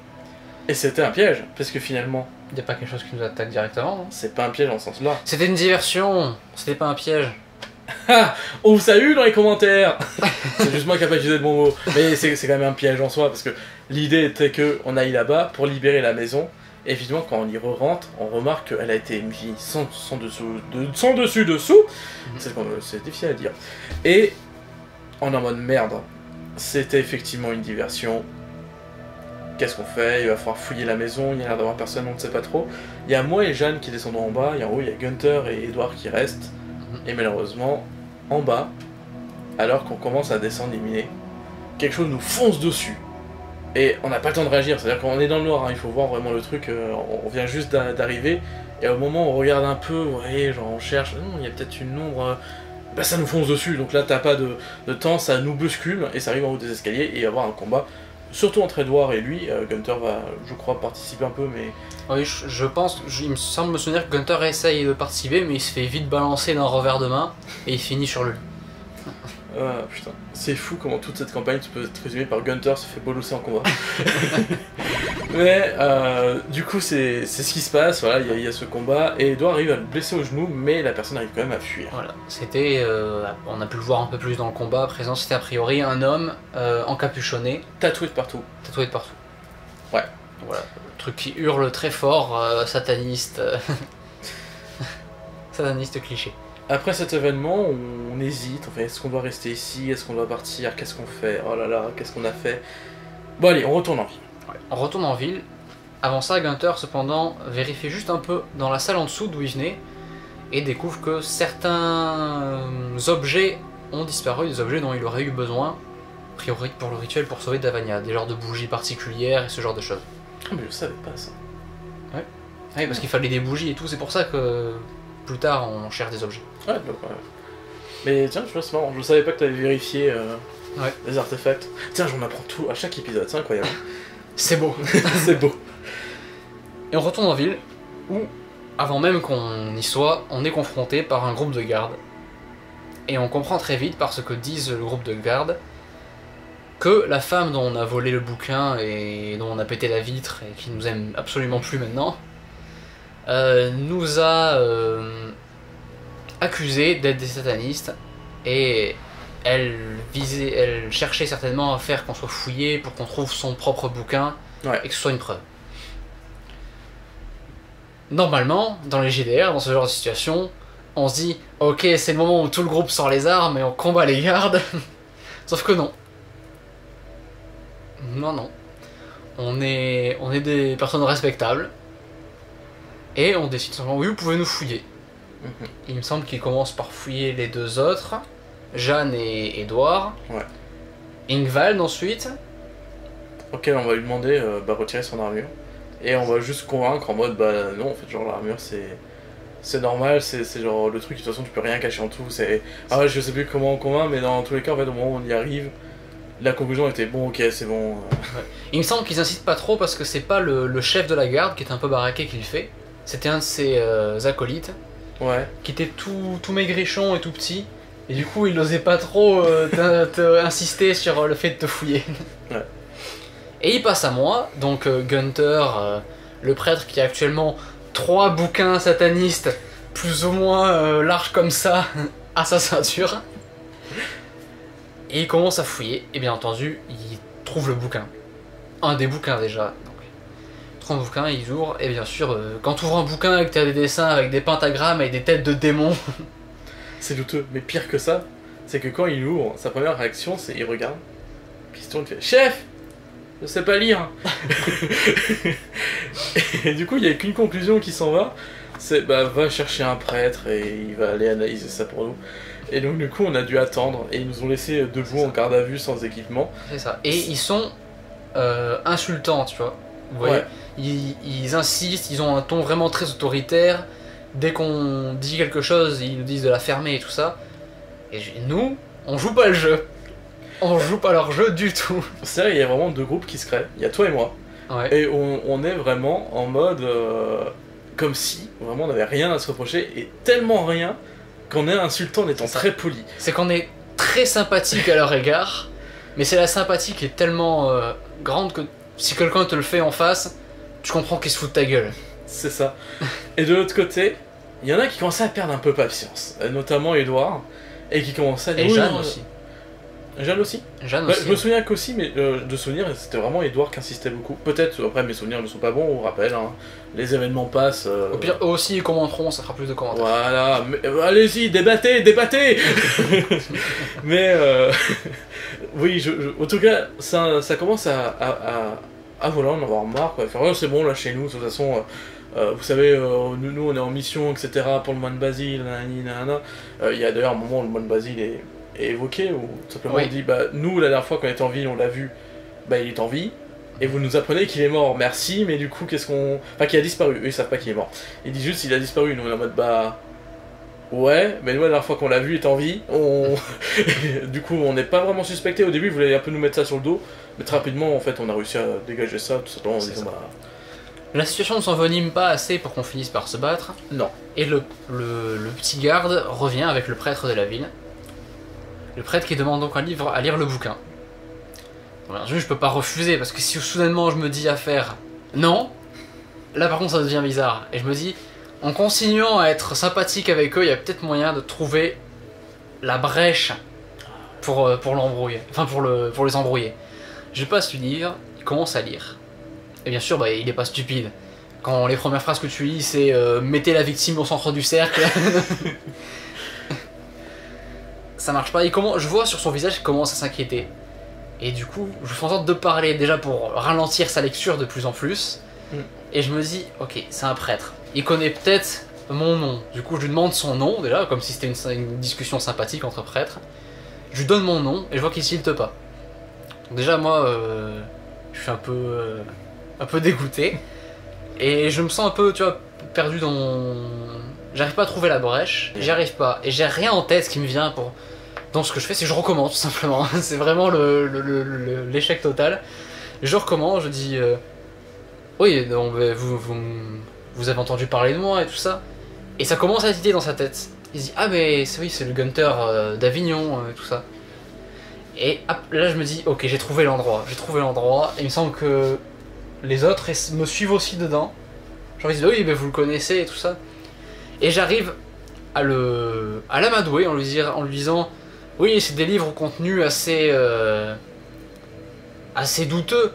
S1: Et c'était un piège, parce que finalement...
S2: Il n'y a pas quelque chose qui nous attaque directement, non?
S1: C'est pas un piège en ce sens-là.
S2: C'était une diversion, c'était pas un piège.
S1: Ah, on vous salue dans les commentaires. C'est juste moi qui n'ai pas utilisé le bon mot. Mais c'est quand même un piège en soi, parce que l'idée était qu'on aille là-bas pour libérer la maison. Et évidemment, quand on y re-rentre, on remarque qu'elle a été mise sans dessus-dessous. C'est difficile à dire. Et on est en mode merde. C'était effectivement une diversion. Qu'est-ce qu'on fait? Il va falloir fouiller la maison, il y a l'air d'avoir personne, on ne sait pas trop. Il y a moi et Jeanne qui descendons en bas, et en haut il y a Gunther et Edward qui restent. Et malheureusement, en bas, alors qu'on commence à descendre les minets, quelque chose nous fonce dessus. Et on n'a pas le temps de réagir, c'est-à-dire qu'on est dans le noir, hein, il faut voir vraiment le truc, on vient juste d'arriver, et au moment où on regarde un peu, ouais, genre on cherche, il y a peut-être une ombre, bah ça nous fonce dessus, donc là t'as pas de temps, ça nous bouscule, et ça arrive en haut des escaliers, et il va y avoir un combat, surtout entre Edward et lui. Gunther va, je crois, participer un peu, mais...
S2: Oui, je pense, il me semble me souvenir que Gunther essaye de participer, mais il se fait vite balancer d'un revers de main, et il finit sur lui.
S1: Ah putain, c'est fou comment toute cette campagne peut être résumée par Gunther se fait bolosser en combat. Mais du coup, c'est ce qui se passe, voilà, il y a ce combat, et Edouard arrive à le blesser au genou, mais la personne arrive quand même à fuir.
S2: Voilà, c'était, on a pu le voir un peu plus dans le combat, présent, c'était a priori un homme encapuchonné,
S1: Tatoué de partout.
S2: tatoué de partout.
S1: Ouais.
S2: Voilà, truc qui hurle très fort, sataniste, sataniste cliché.
S1: Après cet événement, on hésite, enfin, est-ce qu'on doit rester ici, est-ce qu'on doit partir, qu'est-ce qu'on fait, oh là là, qu'est-ce qu'on a fait. Bon allez, on retourne en ville.
S2: Ouais. On retourne en ville. Avant ça, Gunther, cependant, vérifie juste un peu dans la salle en dessous d'où il venait et découvre que certains objets ont disparu, des objets dont il aurait eu besoin, a priori pour le rituel pour sauver Davania, des genres de bougies particulières et ce genre de choses.
S1: Ah mais je savais pas ça.
S2: Oui, parce qu'il fallait des bougies et tout, c'est pour ça que plus tard on cherche des objets.
S1: Ouais, donc, ouais. Mais tiens, tu vois, c'est marrant, je savais pas que t'avais vérifié
S2: Ouais.
S1: les artefacts. Tiens, j'en apprends tout à chaque épisode, c'est incroyable.
S2: C'est beau.
S1: C'est beau.
S2: Et on retourne en ville où, avant même qu'on y soit, on est confronté par un groupe de gardes. Et on comprend très vite, par ce que disent le groupe de gardes, que la femme dont on a volé le bouquin et dont on a pété la vitre et qui nous aime absolument plus maintenant, nous a accusés d'être des satanistes et elle cherchait certainement à faire qu'on soit fouillé pour qu'on trouve son propre bouquin
S1: Ouais.
S2: et que ce soit une preuve. Normalement, dans les GDR, dans ce genre de situation, on se dit ok, c'est le moment où tout le groupe sort les armes et on combat les gardes. Sauf que non. Non. On est des personnes respectables. Et on décide simplement, oui, vous pouvez nous fouiller.
S1: Mhm.
S2: Il me semble qu'il commence par fouiller les deux autres, Jeanne et Edouard.
S1: Ouais.
S2: Ingvald ensuite.
S1: Ok, on va lui demander retirer son armure. Et on va juste convaincre en mode bah non, en fait, genre l'armure c'est normal, c'est genre le truc, de toute façon tu peux rien cacher en tout. C'est ah ouais, je sais plus comment on convainc, mais dans tous les cas, en fait, au moment où on y arrive, la conclusion était bon, ok, c'est bon.
S2: Il me semble qu'ils insistent pas trop parce que c'est pas le chef de la garde qui est un peu baraqué qui le fait. C'était un de ses acolytes
S1: Ouais.
S2: qui était tout maigrichon et tout petit. Et du coup, il n'osait pas trop insister sur le fait de te fouiller.
S1: Ouais.
S2: Et il passe à moi, donc Gunther, le prêtre qui a actuellement 3 bouquins satanistes, plus ou moins larges comme ça, à sa ceinture. Et il commence à fouiller, et bien entendu, il trouve le bouquin. Un des bouquins déjà. Donc, il trouve un bouquin, il ouvre, et bien sûr, quand tu ouvres un bouquin et que tu as des dessins avec des pentagrammes et des têtes de démons,
S1: C'est douteux, mais pire que ça, c'est que quand il ouvre, sa première réaction c'est il regarde, puis il se tourne et fait chef, je sais pas lire. Et du coup, il y a qu'une conclusion qui s'en va, c'est bah va chercher un prêtre et il va aller analyser ça pour nous. Et donc du coup, on a dû attendre et ils nous ont laissé debout en garde à vue sans équipement.
S2: c'est ça. Et ils sont insultants, tu vois. Vous voyez,
S1: Ouais.
S2: ils insistent, ils ont un ton vraiment très autoritaire. Dès qu'on dit quelque chose, ils nous disent de la fermer et tout ça. Et nous, on joue pas le jeu. On joue pas leur jeu du tout.
S1: C'est vrai, il y a vraiment deux groupes qui se créent. Il y a toi et moi.
S2: Ouais.
S1: Et on est vraiment en mode comme si vraiment on n'avait rien à se reprocher et tellement rien qu'on est insultant en étant
S2: C'est ça.
S1: très poli.
S2: C'est qu'on est très sympathique à leur égard, mais c'est la sympathie qui est tellement grande que si quelqu'un te le fait en face, tu comprends qu'il se fout de ta gueule.
S1: C'est ça. Et de l'autre côté, il y en a qui commençaient à perdre un peu patience, notamment Edouard, et qui commençaient à dire
S2: Et
S1: oui,
S2: Jeanne
S1: non,
S2: aussi.
S1: Jeanne aussi.
S2: Jeanne
S1: Ouais,
S2: aussi.
S1: je me souviens qu'aussi, mais de souvenirs, c'était vraiment Edouard qui insistait beaucoup. Peut-être, après mes souvenirs ne sont pas bons, on rappelle, hein. Les événements passent.
S2: Au pire, eux aussi ils commenteront, ça fera plus de commentaires.
S1: Voilà, mais, allez-y, débattez. Mais oui, en tout cas, ça commence à voilà, on en avoir marre, quoi. Faire, oh, c'est bon, là chez nous, de toute façon, vous savez, nous on est en mission, etc. pour le moine Basile, nanani, nanana. Il y a d'ailleurs un moment où le moine Basile est évoqué, où tout simplement
S2: Oui.
S1: on dit, bah nous la dernière fois qu'on est en ville, on l'a vu, bah il est en vie. Et vous nous apprenez qu'il est mort, merci, mais du coup, qu'est-ce qu'on. Enfin, qu'il a disparu, eux ils savent pas qu'il est mort. Il dit juste il a disparu, nous on est en mode bah. Ouais, mais nous la dernière fois qu'on l'a vu, il est en vie. Du coup, on n'est pas vraiment suspecté. Au début, ils voulaient un peu nous mettre ça sur le dos, mais très rapidement, en fait, on a réussi à dégager ça, tout simplement en
S2: C'est
S1: disant
S2: ça.
S1: bah.
S2: La situation ne s'envenime pas assez pour qu'on finisse par se battre,
S1: Non.
S2: et le petit garde revient avec le prêtre de la ville. Le prêtre qui demande donc à lire le bouquin. Bon, bien sûr, je peux pas refuser, parce que si soudainement je me dis à faire non. Là par contre ça devient bizarre. Et je me dis, en continuant à être sympathique avec eux, il y a peut-être moyen de trouver la brèche pour l'embrouiller. Enfin pour les embrouiller. Je passe le livre, il commence à lire. Et bien sûr, bah, il est pas stupide. Quand les premières phrases que tu lis, c'est mettez la victime au centre du cercle. Ça marche pas. Je vois sur son visage qu'il commence à s'inquiéter. Et du coup, je fais en sorte de parler déjà pour ralentir sa lecture de plus en plus. Et je me dis, ok, c'est un prêtre. Il connaît peut-être mon nom. Du coup, je lui demande son nom déjà, comme si c'était une discussion sympathique entre prêtres. Je lui donne mon nom et je vois qu'il tilte pas. Donc déjà, moi, je suis un peu dégoûté. Et je me sens un peu, tu vois, perdu dans mon... J'arrive pas à trouver la brèche, j'y arrive pas. Et j'ai rien en tête qui me vient pour... Donc ce que je fais, c'est que je recommence tout simplement. C'est vraiment l'échec total. Je recommence, je dis... Oui, donc, vous avez entendu parler de moi et tout ça. Et ça commence à titiller dans sa tête. Il se dit, ah mais oui, c'est le Gunther d'Avignon, tout ça. Et hop, là je me dis, ok, j'ai trouvé l'endroit. Et il me semble que les autres me suivent aussi dedans. Genre ils disent, oui, mais vous le connaissez et tout ça. Et j'arrive à l'amadouer en lui disant, oui, c'est des livres au contenu assez douteux.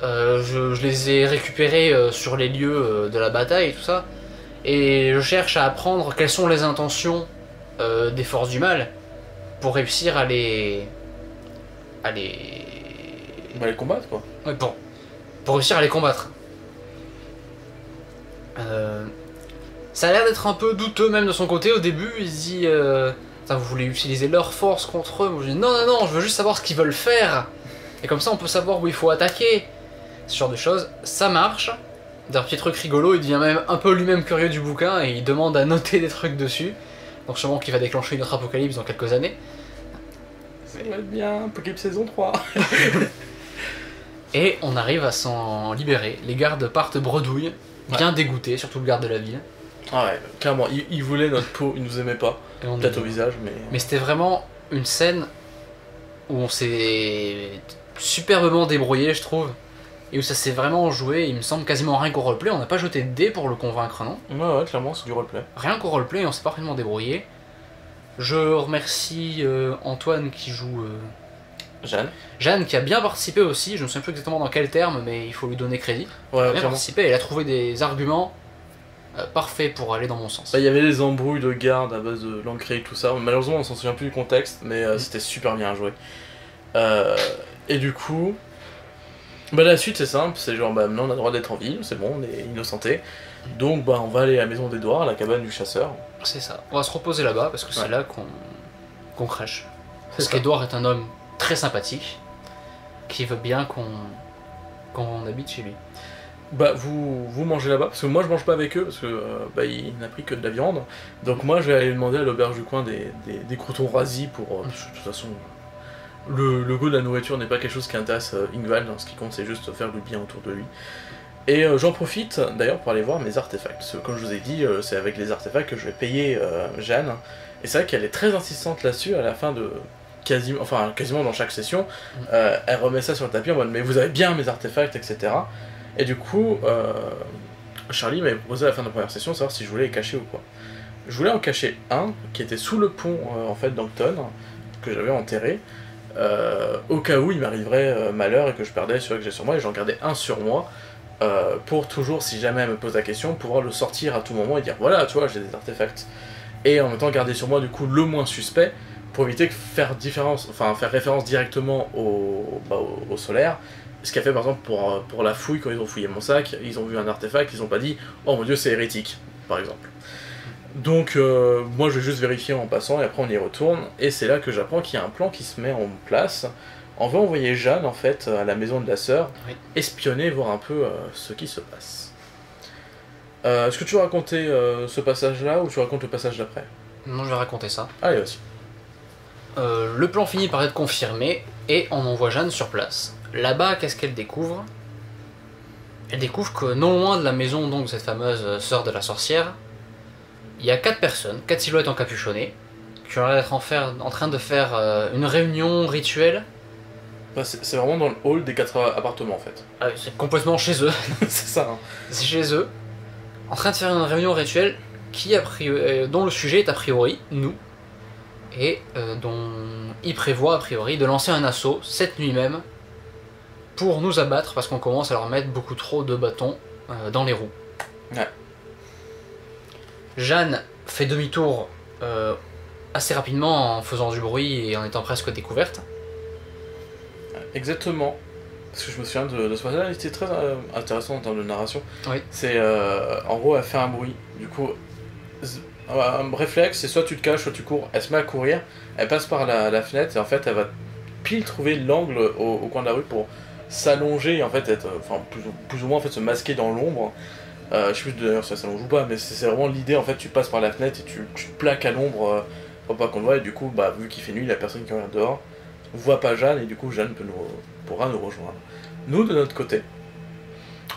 S2: Je les ai récupérés sur les lieux de la bataille et tout ça. Et je cherche à apprendre quelles sont les intentions des forces du mal pour réussir à les
S1: combattre, quoi.
S2: Ouais, pour réussir à les combattre. Ça a l'air d'être un peu douteux même de son côté au début. Il se dit vous voulez utiliser leur force contre eux? Moi je dis non, je veux juste savoir ce qu'ils veulent faire. Et comme ça on peut savoir où il faut attaquer. Ce genre de choses, ça marche. D'un petit truc rigolo, il devient même un peu lui-même curieux du bouquin et il demande à noter des trucs dessus. Donc sûrement qu'il va déclencher une autre apocalypse dans quelques années.
S1: Ça va être bien, Apocalypse saison 3.
S2: Et on arrive à s'en libérer. Les gardes partent bredouille, bien dégoûtés, surtout le garde de la ville.
S1: Ah ouais, clairement, il voulait notre peau, il nous aimait pas. Peut-être au visage, mais...
S2: Mais c'était vraiment une scène où on s'est superbement débrouillé, je trouve. Et où ça s'est vraiment joué, il me semble quasiment rien qu'au roleplay. On n'a pas jeté de dés pour le convaincre, non?
S1: Ouais, clairement, c'est du roleplay.
S2: Rien qu'au roleplay, on s'est parfaitement débrouillé. Je remercie Antoine qui joue... Jeanne qui a bien participé aussi, je ne sais plus exactement dans quel terme, mais il faut lui donner crédit.
S1: Ouais,
S2: elle a bien participé, elle a trouvé des arguments parfaits pour aller dans mon sens.
S1: Il y avait des embrouilles de garde à base de l'ancré et tout ça. Malheureusement, on s'en souvient plus du contexte, mais c'était super bien joué. Et du coup... la suite c'est simple, c'est genre maintenant on a le droit d'être en ville, c'est bon, on est innocenté. Donc on va aller à la maison d'Edouard, à la cabane du chasseur.
S2: C'est ça, on va se reposer là-bas parce que c'est là qu'on crèche. Parce qu'Edouard est un homme très sympathique qui veut bien qu'on habite chez lui.
S1: Vous mangez là-bas, parce que moi je mange pas avec eux, parce que il n'a pris que de la viande. Donc moi je vais aller demander à l'auberge du coin des croutons rasis pour... de toute façon... Le goût de la nourriture n'est pas quelque chose qui intéresse Ingvald, ce qui compte c'est juste faire le bien autour de lui. Et j'en profite d'ailleurs pour aller voir mes artefacts, parce que comme je vous ai dit, c'est avec les artefacts que je vais payer Jeanne. Et c'est vrai qu'elle est très insistante là-dessus à la fin de... quasiment dans chaque session, elle remet ça sur le tapis en mode mais vous avez bien mes artefacts, etc. Et du coup, Charlie m'avait proposé à la fin de la première session de savoir si je voulais les cacher ou quoi. Je voulais en cacher un qui était sous le pont en fait d'Ancton, que j'avais enterré. Au cas où il m'arriverait malheur et que je perdais celui que j'ai sur moi, et j'en gardais un sur moi pour toujours, si jamais elle me pose la question, pouvoir le sortir à tout moment et dire voilà, tu vois, j'ai des artefacts. Et en même temps garder sur moi du coup le moins suspect pour éviter que faire référence directement au solaire. Ce qu'a fait par exemple pour la fouille, quand ils ont fouillé mon sac, ils ont vu un artefact, ils ont pas dit oh mon dieu c'est hérétique par exemple. Donc moi je vais juste vérifier en passant et après on y retourne, et c'est là que j'apprends qu'il y a un plan qui se met en place. On va envoyer Jeanne en fait à la maison de la sœur, espionner, voir un peu ce qui se passe. Est-ce que tu veux raconter ce passage là ou tu racontes le passage d'après?
S2: Non, je vais raconter ça.
S1: Allez, vas-y.
S2: Le plan finit par être confirmé et on envoie Jeanne sur place. Là-bas, qu'est-ce qu'elle découvre? Elle découvre que non loin de la maison donc, de cette fameuse sœur de la sorcière, il y a 4 personnes, 4 silhouettes encapuchonnées, qui ont l'air d'être en train de faire une réunion rituelle
S1: Bah, c'est vraiment dans le hall des 4 appartements en fait.
S2: Ah, c'est complètement chez eux.
S1: C'est ça. Hein.
S2: C'est chez eux, en train de faire une réunion rituelle dont le sujet est a priori nous, et dont ils prévoient a priori de lancer un assaut cette nuit même pour nous abattre parce qu'on commence à leur mettre beaucoup trop de bâtons dans les roues.
S1: Ouais.
S2: Jeanne fait demi-tour assez rapidement en faisant du bruit et en étant presque découverte.
S1: Exactement. Parce que je me souviens de ce passage, c'était très intéressant en termes de narration.
S2: Oui.
S1: C'est en gros, elle fait un bruit. Du coup, un réflexe, c'est soit tu te caches, soit tu cours. Elle se met à courir, elle passe par la fenêtre et en fait, elle va pile trouver l'angle au coin de la rue pour s'allonger et en fait être, enfin plus ou moins en fait se masquer dans l'ombre. Je sais plus d'ailleurs si ça s'allonge ou pas, mais c'est vraiment l'idée en fait. Tu passes par la fenêtre et tu te plaques à l'ombre pour pas qu'on le voit. Et du coup, bah vu qu'il fait nuit, la personne qui regarde dehors voit pas Jeanne et du coup Jeanne pourra nous rejoindre. Nous de notre côté,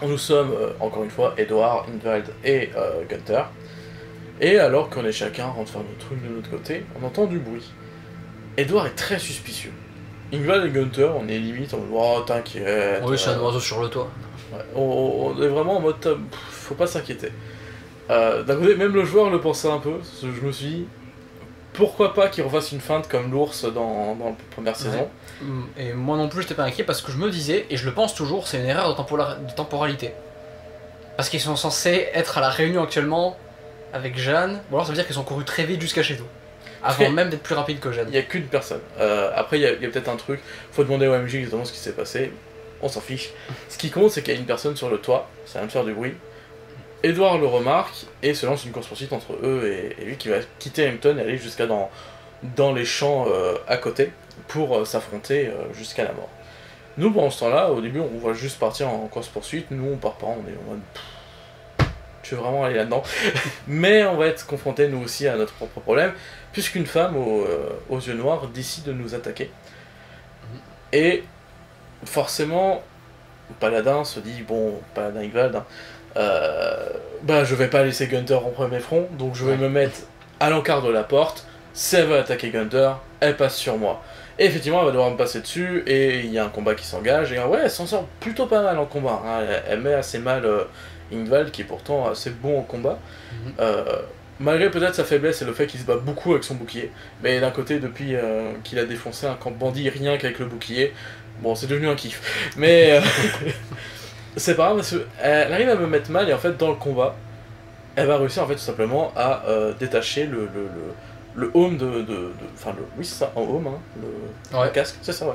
S1: nous sommes encore une fois Edward, Ingvald et Gunther. Et alors qu'on est chacun en train de faire notre truc de notre côté, on entend du bruit. Edward est très suspicieux. Ingvald et Gunther, on est limite en mode oh t'inquiète.
S2: Oui, c'est un oiseau sur le toit.
S1: Ouais, on est vraiment en mode faut pas s'inquiéter. D'un côté, même le joueur le pensait un peu. Je me suis dit pourquoi pas qu'il refasse une feinte comme l'ours dans la première saison.
S2: Et moi non plus, j'étais pas inquiet parce que je me disais, et je le pense toujours, c'est une erreur de temporalité. Parce qu'ils sont censés être à la réunion actuellement avec Jeanne, ou alors ça veut dire qu'ils sont courus très vite jusqu'à chez nous. Avant même d'être plus rapide que Jeanne.
S1: Il n'y a qu'une personne. Après, il y a peut-être un truc, faut demander au MJ exactement ce qui s'est passé. On s'en fiche. Ce qui compte, c'est qu'il y a une personne sur le toit, ça vient de faire du bruit. Edward le remarque et se lance une course-poursuite entre eux et lui qui va quitter Hampton et aller jusqu'à dans les champs à côté pour s'affronter jusqu'à la mort. Nous, pendant ce temps-là, au début, on va juste partir en course-poursuite. Nous, on part pas, on est en mode tu veux vraiment aller là-dedans. Mais on va être confrontés, nous aussi, à notre propre problème, puisqu'une femme aux yeux noirs décide de nous attaquer. Et forcément, Paladin se dit, bon, Paladin Ingvald, bah je vais pas laisser Gunther en premier front, donc je vais me mettre à l'encart de la porte. Si elle veut attaquer Gunther, elle passe sur moi. Et effectivement, elle va devoir me passer dessus, et il y a un combat qui s'engage, et ouais, elle s'en sort plutôt pas mal en combat. Hein. Elle met assez mal Ingvald, qui est pourtant assez bon en combat. Malgré peut-être sa faiblesse et le fait qu'il se bat beaucoup avec son bouclier. Mais d'un côté, depuis qu'il a défoncé un camp de bandits rien qu'avec le bouclier, bon, c'est devenu un kiff. Mais c'est pas grave parce qu'elle arrive à me mettre mal et en fait, dans le combat, elle va réussir en fait tout simplement à détacher le home enfin, oui, c'est ça, en home, hein, le casque, c'est ça, ouais.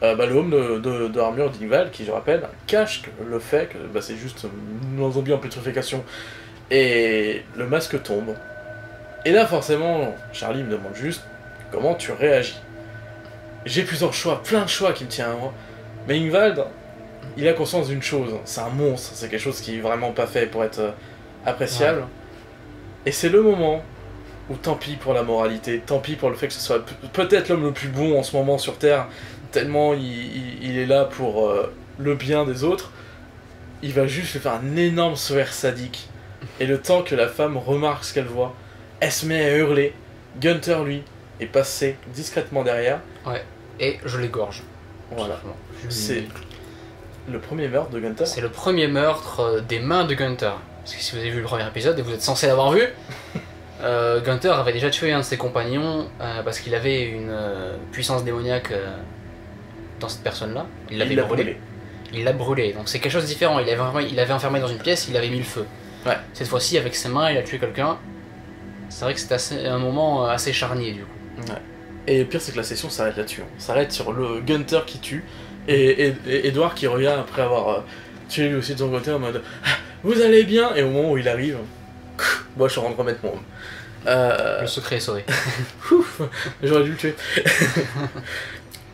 S1: Le home de armure d'Ingvald, qui je rappelle, cache le fait que c'est juste un zombie en putréfaction. Et le masque tombe. Et là, forcément, Charlie me demande juste comment tu réagis. J'ai plusieurs choix, plein de choix qui me tiennent à moi. Mais Ingvald, il a conscience d'une chose, c'est un monstre, c'est quelque chose qui est vraiment pas fait pour être appréciable. Ouais. Et c'est le moment où tant pis pour la moralité, tant pis pour le fait que ce soit peut-être l'homme le plus bon en ce moment sur Terre, tellement il est là pour le bien des autres, il va juste lui faire un énorme sourire sadique. Et le temps que la femme remarque ce qu'elle voit, elle se met à hurler. Gunther, lui, est passé discrètement derrière.
S2: Ouais, et je l'égorge.
S1: Voilà. C'est le premier meurtre de Gunther.
S2: C'est le premier meurtre des mains de Gunther. Parce que si vous avez vu le premier épisode, et vous êtes censé l'avoir vu, Gunther avait déjà tué un de ses compagnons parce qu'il avait une puissance démoniaque dans cette personne-là. Il l'avait brûlé. Il l'a brûlé, donc c'est quelque chose de différent. Il l'avait enfermé dans une pièce, il avait mis le feu.
S1: Ouais.
S2: Cette fois-ci, avec ses mains, il a tué quelqu'un. C'est vrai que c'est un moment assez charnier du coup.
S1: Ouais. Et le pire, c'est que la session s'arrête là-dessus. On s'arrête sur le Gunther qui tue et Edward qui revient après avoir tué lui aussi de son côté en mode vous allez bien. Et au moment où il arrive, moi je suis en train de remettre mon homme.
S2: Le secret est sauvé.
S1: Ouf, j'aurais dû le tuer.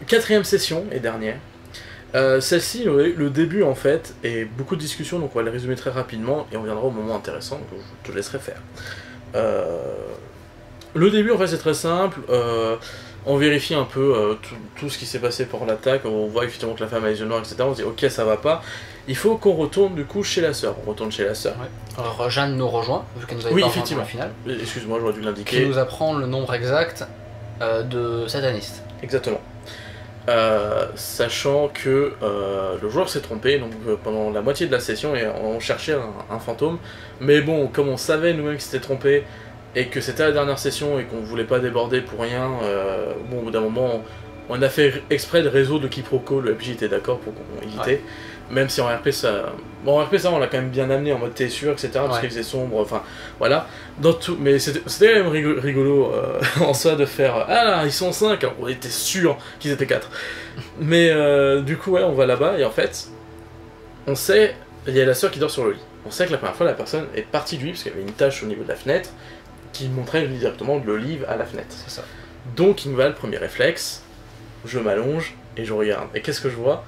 S1: 4ème session et dernière. Celle-ci, le début en fait, et beaucoup de discussions, donc on va les résumer très rapidement et on viendra au moment intéressant, donc je te laisserai faire. Le début en fait c'est très simple, on vérifie un peu tout ce qui s'est passé pour l'attaque, on voit effectivement que la femme a les yeux noirs, etc. On se dit ok ça va pas, il faut qu'on retourne du coup chez la sœur, on retourne chez la sœur. Ouais.
S2: Alors Jeanne nous rejoint, vu qu'elle nous avait pas rejoint pour la finale.
S1: Excuse-moi, j'aurais dû l'indiquer.
S2: Qui nous apprend le nombre exact de satanistes.
S1: Exactement. sachant que le joueur s'est trompé, donc pendant la moitié de la session, et on cherchait un fantôme, mais bon, comme on savait nous-mêmes qu'il s'était trompé, et que c'était la dernière session, et qu'on voulait pas déborder pour rien, bon, au bout d'un moment, on a fait exprès de résoudre le quiproquo, le PJ était d'accord pour qu'on évite,
S2: Ouais.
S1: même si en RP ça... Bon, en RP ça on l'a quand même bien amené en mode t'es sûr, etc., parce
S2: Ouais.
S1: qu'il faisait sombre, enfin, voilà. Dans tout... Mais c'était quand même rigolo en soi de faire « Ah là, ils sont 5 !» Alors on était sûr qu'ils étaient 4. Mais du coup, ouais, on va là-bas, et en fait, on sait, il y a la sœur qui dort sur le lit. On sait que la première fois, la personne est partie du lit, parce qu'il y avait une tache au niveau de la fenêtre, qui montrait directement le lit à la fenêtre.
S2: C'est ça.
S1: Donc il me va le premier réflexe, je m'allonge et je regarde. Et qu'est-ce que je vois?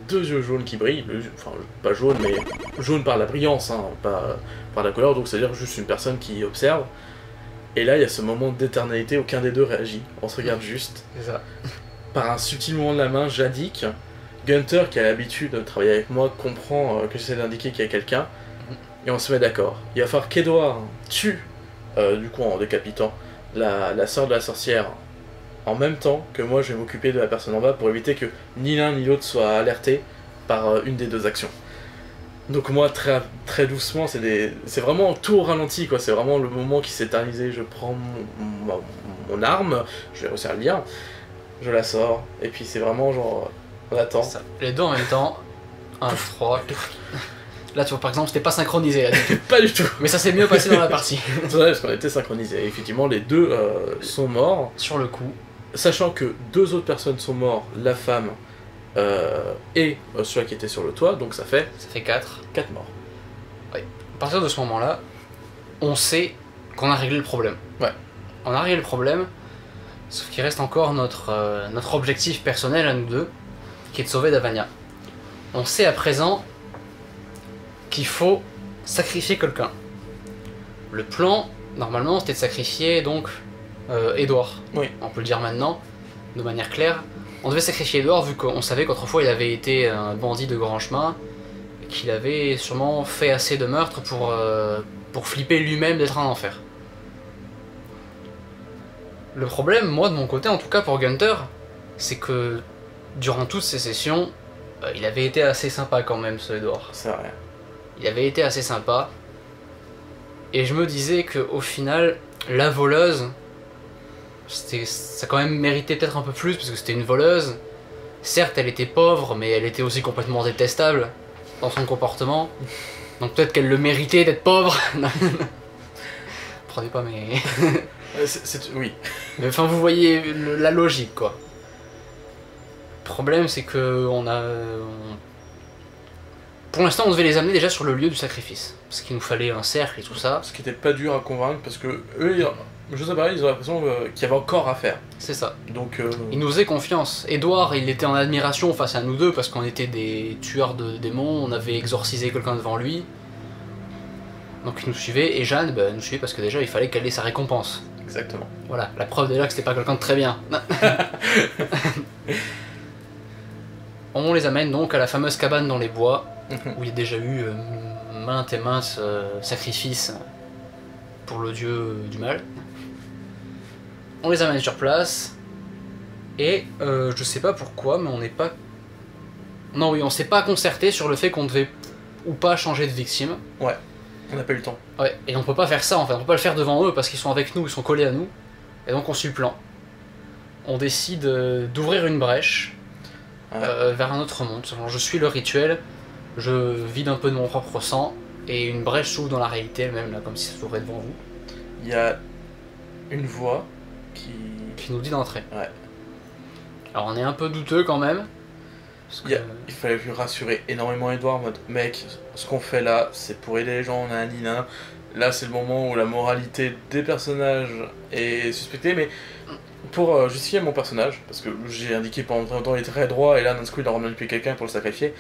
S1: Deux yeux jaunes qui brillent, enfin pas jaune mais jaune par la brillance, hein, pas par la couleur, donc c'est-à-dire juste une personne qui observe. Et là il y a ce moment d'éternalité, aucun des deux réagit, on se regarde juste.
S2: C'est ça.
S1: Par un subtil mouvement de la main, j'indique. Gunter, qui a l'habitude de travailler avec moi, comprend que j'essaie d'indiquer qu'il y a quelqu'un, et on se met d'accord. Il va falloir qu'Edouard tue, du coup en décapitant, la sœur de la sorcière, en même temps que moi je vais m'occuper de la personne en bas pour éviter que ni l'un ni l'autre soit alerté par une des deux actions. Donc moi, très, très doucement, c'est vraiment tout au ralenti, quoi. C'est vraiment le moment qui s'est éternisé. Je prends mon arme, je vais réussir à le lire, je la sors, et puis c'est vraiment genre, on attend.
S2: Ça. Les deux en même temps. 1, 3. Là, tu vois, par exemple, c'était pas synchronisé. Là, du tout.
S1: Pas du tout.
S2: Mais ça s'est mieux passé dans la partie.
S1: C'est vrai, parce qu'on était synchronisés. Et effectivement, les deux sont morts,
S2: Sur le coup.
S1: sachant que deux autres personnes sont mortes, la femme et celui qui était sur le toit, donc ça fait
S2: Ça fait 4.
S1: 4 morts.
S2: À partir de ce moment-là, on sait qu'on a réglé le problème.
S1: Ouais.
S2: On a réglé le problème, sauf qu'il reste encore notre objectif personnel à nous deux, qui est de sauver Davania. On sait à présent qu'il faut sacrifier quelqu'un. Le plan, normalement, c'était de sacrifier donc Edouard.
S1: Oui.
S2: On peut le dire maintenant, de manière claire. On devait sacrifier Edouard vu qu'on savait qu'autrefois il avait été un bandit de grand chemin, et qu'il avait sûrement fait assez de meurtres pour flipper lui-même d'être en enfer. Le problème, moi de mon côté, en tout cas pour Gunter, c'est que durant toutes ces sessions, il avait été assez sympa quand même, ce Edouard.
S1: C'est vrai.
S2: Il avait été assez sympa. Et je me disais qu'au final, la voleuse, ça quand même méritait peut-être un peu plus, parce que c'était une voleuse. Certes, elle était pauvre, mais elle était aussi complètement détestable dans son comportement. Donc peut-être qu'elle le méritait d'être pauvre. Prenez pas mes...
S1: Oui.
S2: Mais enfin, vous voyez la logique, quoi. Le problème, c'est que pour l'instant, on devait les amener déjà sur le lieu du sacrifice. Parce qu'il nous fallait un cercle et tout ça.
S1: Ce qui était pas dur à convaincre, parce que eux, je sais pas, ils ont l'impression qu'il y avait encore à faire.
S2: C'est ça.
S1: Donc,
S2: Il nous faisait confiance. Edouard, il était en admiration face à nous deux parce qu'on était des tueurs de démons, on avait exorcisé quelqu'un devant lui. Donc il nous suivait, et Jeanne nous suivait parce que déjà il fallait qu'elle ait sa récompense.
S1: exactement.
S2: Voilà, la preuve déjà que c'était pas quelqu'un de très bien. On les amène donc à la fameuse cabane dans les bois, où il y a déjà eu maintes et maintes sacrifices pour le dieu du mal. On les amène sur place, et je sais pas pourquoi, mais on n'est pas... Non oui, on s'est pas concerté sur le fait qu'on devait ou pas changer de victime.
S1: Ouais, on n'a pas eu le temps.
S2: Ouais, et on peut pas faire ça en fait, on peut pas le faire devant eux parce qu'ils sont avec nous, ils sont collés à nous, et donc on suit le plan. On décide d'ouvrir une brèche vers un autre monde. Alors, je suis le rituel, je vide un peu de mon propre sang, et une brèche s'ouvre dans la réalité elle-même, là, comme si ça s'ouvrait devant vous.
S1: Il y a une voix qui
S2: nous dit d'entrer.
S1: Ouais.
S2: Alors on est un peu douteux quand même. Parce que...
S1: Il fallait rassurer énormément Edouard en mode mec, ce qu'on fait là, c'est pour aider les gens, nanana. Là, c'est le moment où la moralité des personnages est suspectée, mais pour justifier mon personnage, parce que j'ai indiqué pendant très longtemps il est très droit et là d'un coup il a manipulé quelqu'un pour le sacrifier,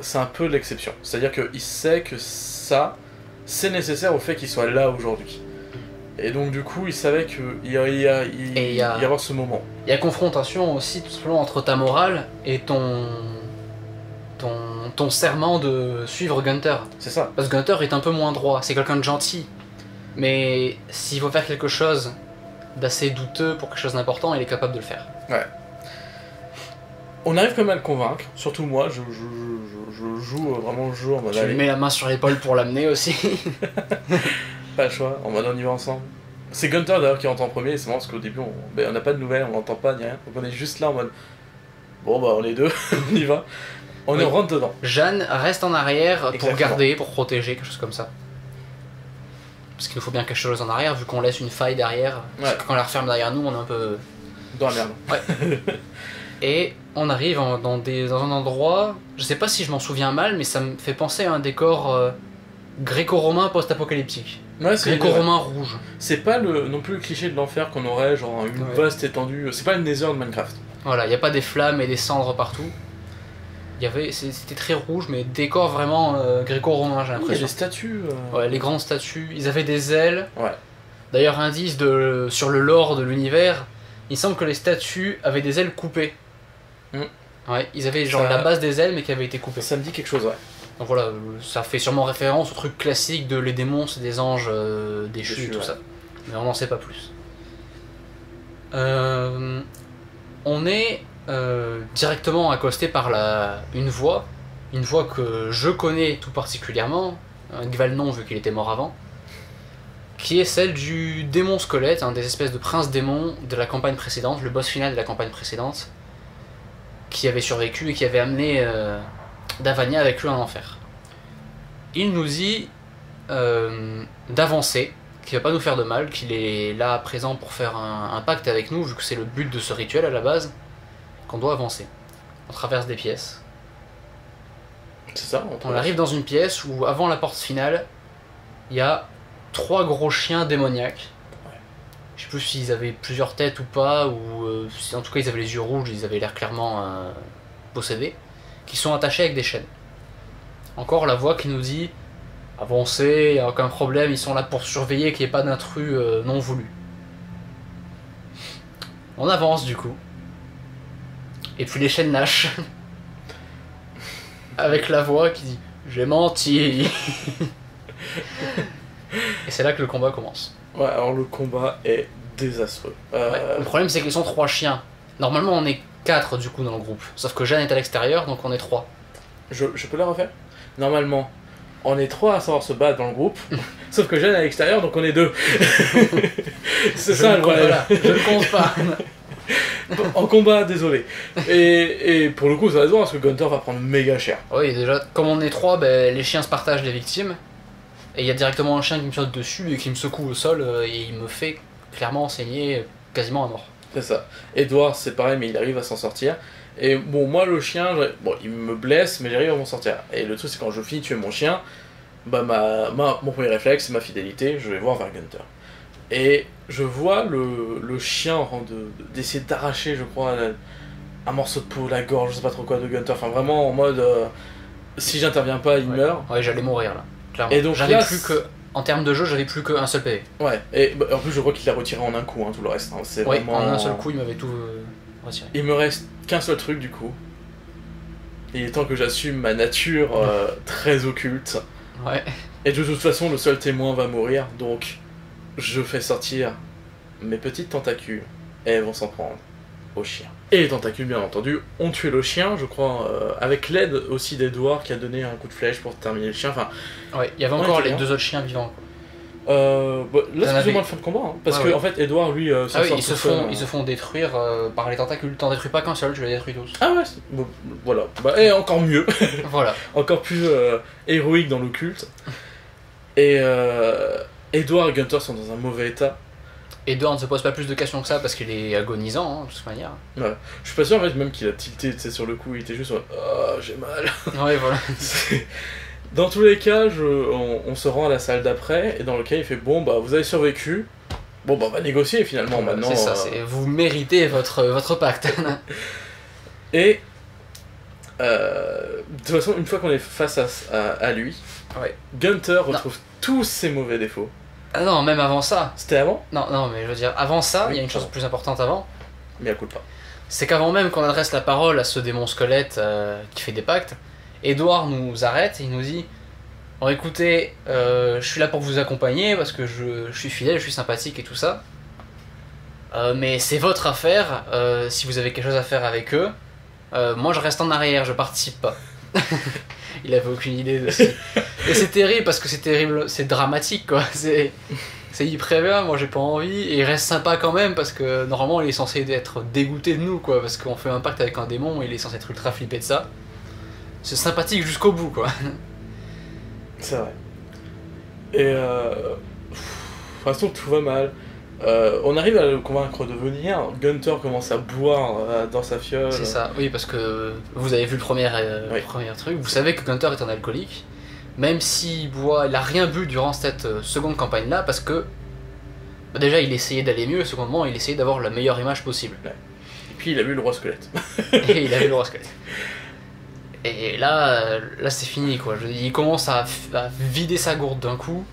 S1: c'est un peu l'exception. C'est-à-dire qu'il sait que ça, c'est nécessaire au fait qu'il soit là aujourd'hui. Et donc du coup, il savait qu'il y avoir ce moment.
S2: Il y a confrontation aussi tout simplement entre ta morale et ton serment de suivre Gunter.
S1: C'est ça.
S2: Parce que Gunter est un peu moins droit, c'est quelqu'un de gentil. Mais s'il faut faire quelque chose d'assez douteux pour quelque chose d'important, il est capable de le faire.
S1: Ouais. On arrive quand même à le convaincre, surtout moi, je joue vraiment le jeu en mode
S2: Tu lui
S1: allez,
S2: mets la main sur l'épaule pour l'amener aussi.
S1: pas le choix, en mode on y va ensemble. C'est Gunther d'ailleurs qui rentre en premier, et c'est marrant parce qu'au début on n'a pas de nouvelles, on l'entend pas ni rien, donc on est juste là en mode bon bah on est deux, on y va, on rentre dedans.
S2: Jeanne reste en arrière pour
S1: Exactement.
S2: garder, pour protéger, quelque chose comme ça. Parce qu'il nous faut bien quelque chose en arrière, vu qu'on laisse une faille derrière. Parce
S1: Ouais.
S2: que quand on la referme derrière nous, on est un peu...
S1: Dans la merde.
S2: Et on arrive dans un endroit, je sais pas si je m'en souviens mal, mais ça me fait penser à un décor gréco-romain post-apocalyptique.
S1: Ouais, c'est
S2: Gréco-romain rouge.
S1: C'est pas non plus le cliché de l'enfer qu'on aurait, genre une
S2: Ouais.
S1: vaste étendue, c'est pas le Nether de Minecraft.
S2: Voilà, il n'y a pas des flammes et des cendres partout. C'était très rouge, mais décor vraiment gréco-romain, j'ai
S1: Il y a
S2: l'impression.
S1: des statues.
S2: Ouais, les grandes statues, ils avaient des ailes.
S1: Ouais.
S2: D'ailleurs, indice sur le lore de l'univers, il semble que les statues avaient des ailes coupées.
S1: Mm.
S2: Ouais, ils avaient genre
S1: Ça-
S2: la base des ailes, mais qui avait été coupée.
S1: Ça me dit quelque chose, ouais.
S2: Donc voilà, ça fait sûrement référence au truc classique de les démons, c'est des anges déchus et tout
S1: ouais.
S2: ça. Mais on n'en sait pas plus. On est directement accosté par une voix que je connais tout particulièrement, Gvalnon vu qu'il était mort avant, qui est celle du démon squelette, un des espèces de prince démon de la campagne précédente, le boss final de la campagne précédente, qui avait survécu et qui avait amené Davania avec lui en enfer. Il nous dit d'avancer, qu'il va pas nous faire de mal, qu'il est là à présent pour faire un pacte avec nous, vu que c'est le but de ce rituel à la base, qu'on doit avancer. On traverse des pièces.
S1: C'est ça,
S2: On arrive dans une pièce où, avant la porte finale, il y a 3 gros chiens démoniaques.
S1: Ouais.
S2: Je sais plus s'ils avaient plusieurs têtes ou pas, ou en tout cas ils avaient les yeux rouges, ils avaient l'air clairement possédés, qui sont attachés avec des chaînes. Encore la voix qui nous dit avancez, il n'y a aucun problème, ils sont là pour surveiller qu'il n'y ait pas d'intrus non voulu. On avance du coup. Et puis les chaînes lâchent. Avec la voix qui dit j'ai menti. Et c'est là que le combat commence.
S1: Ouais, alors le combat est désastreux.
S2: Ouais. Le problème c'est qu'ils sont 3 chiens. Normalement on est 4 du coup dans le groupe. Sauf que Jeanne est à l'extérieur donc on est 3.
S1: Je peux la refaire? Normalement, on est 3 à savoir se battre dans le groupe, sauf que Jeanne est à l'extérieur donc on est 2. C'est ça le problème.
S2: Voilà, je ne compte pas.
S1: En combat, désolé. Et pour le coup, ça va se voir parce que Gunther va prendre méga cher.
S2: Oui, déjà, comme on est 3, les chiens se partagent les victimes. Et il y a directement un chien qui me saute dessus et qui me secoue au sol et il me fait clairement saigner quasiment à mort.
S1: C'est ça. Edward, c'est pareil, mais il arrive à s'en sortir. Et bon, moi, le chien, bon, il me blesse, mais j'arrive à m'en sortir. Et le truc, c'est quand je finis de tuer mon chien, bah mon premier réflexe, c'est ma fidélité, je vais voir vers Gunther. Et je vois le chien en train d'essayer d'arracher, je crois, un morceau de peau, la gorge, je sais pas trop quoi de Gunther. Enfin, vraiment en mode, si j'interviens pas, il meurt.
S2: Ouais, j'allais mourir là, clairement.
S1: Et donc
S2: j'avais
S1: là,
S2: plus que, en termes de jeu, j'avais plus qu'un seul PV.
S1: Ouais, et bah, en plus, je crois qu'il l'a retiré en un coup, hein, tout le reste. Hein. C'est
S2: Ouais,
S1: vraiment...
S2: en un seul coup, il m'avait tout retiré.
S1: Il me reste qu'un seul truc du coup. Il est temps que j'assume ma nature très occulte.
S2: Ouais.
S1: Et de toute façon, le seul témoin va mourir, donc je fais sortir mes petites tentacules et elles vont s'en prendre au chien. Et les tentacules, bien entendu, ont tué le chien, je crois, avec l'aide aussi d'Edward qui a donné un coup de flèche pour terminer le chien. Enfin,
S2: Ouais, il y avait
S1: Ouais,
S2: encore
S1: c'est
S2: les
S1: bien.
S2: 2 autres chiens vivants.
S1: bah, là,
S2: T'en
S1: c'est plus
S2: avais-
S1: ou moins le fin de combat, hein, parce
S2: Ouais,
S1: que
S2: ouais.
S1: en fait, Edward, lui, s'en
S2: Ah oui,
S1: sort
S2: ils se
S1: tout seul, hein.
S2: font détruire par les tentacules. T'en détruis pas qu'un seul, tu les détruis tous.
S1: Ah ouais, bon, voilà. Bah, et encore mieux.
S2: Voilà.
S1: Encore plus héroïque dans l'occulte. Et Edward et Gunther sont dans un mauvais état.
S2: Edward ne se pose pas plus de questions que ça parce qu'il est agonisant, hein, de toute manière.
S1: Ouais. Je suis pas sûr en fait même qu'il a tilté, tu sais, sur le coup, il était juste en mode, oh, j'ai mal.
S2: Ouais, voilà.
S1: Dans tous les cas, on se rend à la salle d'après, et dans lequel il fait, bon bah vous avez survécu, bon bah on va négocier finalement maintenant.
S2: C'est ça, vous méritez votre pacte.
S1: Et de toute façon, une fois qu'on est face à lui,
S2: Ouais.
S1: Gunther retrouve tous ses mauvais défauts.
S2: Ah non, même avant ça.
S1: C'était avant,
S2: Non, non, mais je veux dire, avant ça,
S1: Oui,
S2: il y a une chose
S1: pardon.
S2: plus importante avant.
S1: mais elle coûte pas.
S2: C'est qu'avant même qu'on adresse la parole à ce démon squelette qui fait des pactes, Edouard nous arrête et il nous dit bon, écoutez, je suis là pour vous accompagner parce que je suis fidèle, je suis sympathique et tout ça. Mais c'est votre affaire, si vous avez quelque chose à faire avec eux, Moi je reste en arrière, je participe pas. Il avait aucune idée de ce qui... Et c'est terrible parce que c'est terrible, c'est dramatique quoi. Il prévient, moi j'ai pas envie, et il reste sympa quand même parce que normalement il est censé être dégoûté de nous quoi, parce qu'on fait un pacte avec un démon et il est censé être ultra flippé de ça. C'est sympathique jusqu'au bout quoi.
S1: C'est vrai. Et de toute façon tout va mal. On arrive à le convaincre de venir, Gunther commence à boire dans sa fiole.
S2: C'est ça, oui, parce que vous avez vu le premier truc, vous savez que Gunther est un alcoolique, même s'il boit, il a rien bu durant cette seconde campagne là, parce que bah déjà il essayait d'aller mieux, et secondement il essayait d'avoir la meilleure image possible.
S1: Ouais. Et puis il a vu le roi squelette.
S2: Et il a vu le roi squelette. Et là c'est fini quoi, il commence à vider sa gourde d'un coup.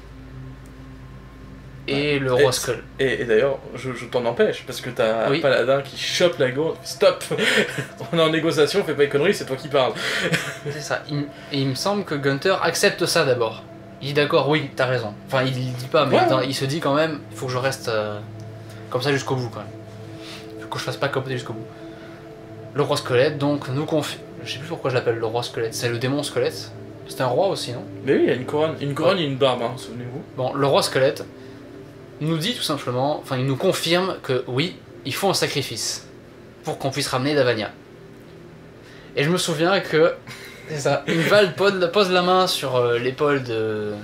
S2: Et le roi Skull.
S1: Et d'ailleurs, je t'en empêche, parce que t'as un paladin qui chope la gourde. Stop. On est en négociation, fais pas une connerie, c'est toi qui parles.
S2: C'est ça. Et il me semble que Gunther accepte ça d'abord. Il dit d'accord, oui, t'as raison. Enfin, il dit pas, mais il se dit quand même, il faut que je reste comme ça jusqu'au bout quand même. Il faut que je fasse pas capoter jusqu'au bout. Le roi squelette, donc, nous confie. Je sais plus pourquoi je l'appelle le roi squelette, c'est le démon squelette. C'est un roi aussi, non?
S1: Mais oui, il a une couronne et une barbe, hein, souvenez-vous.
S2: Bon, le roi squelette nous dit tout simplement, enfin il nous confirme que oui, il faut un sacrifice pour qu'on puisse ramener Davania. Et je me souviens que, c'est ça, Ingvald pose la main sur l'épaule de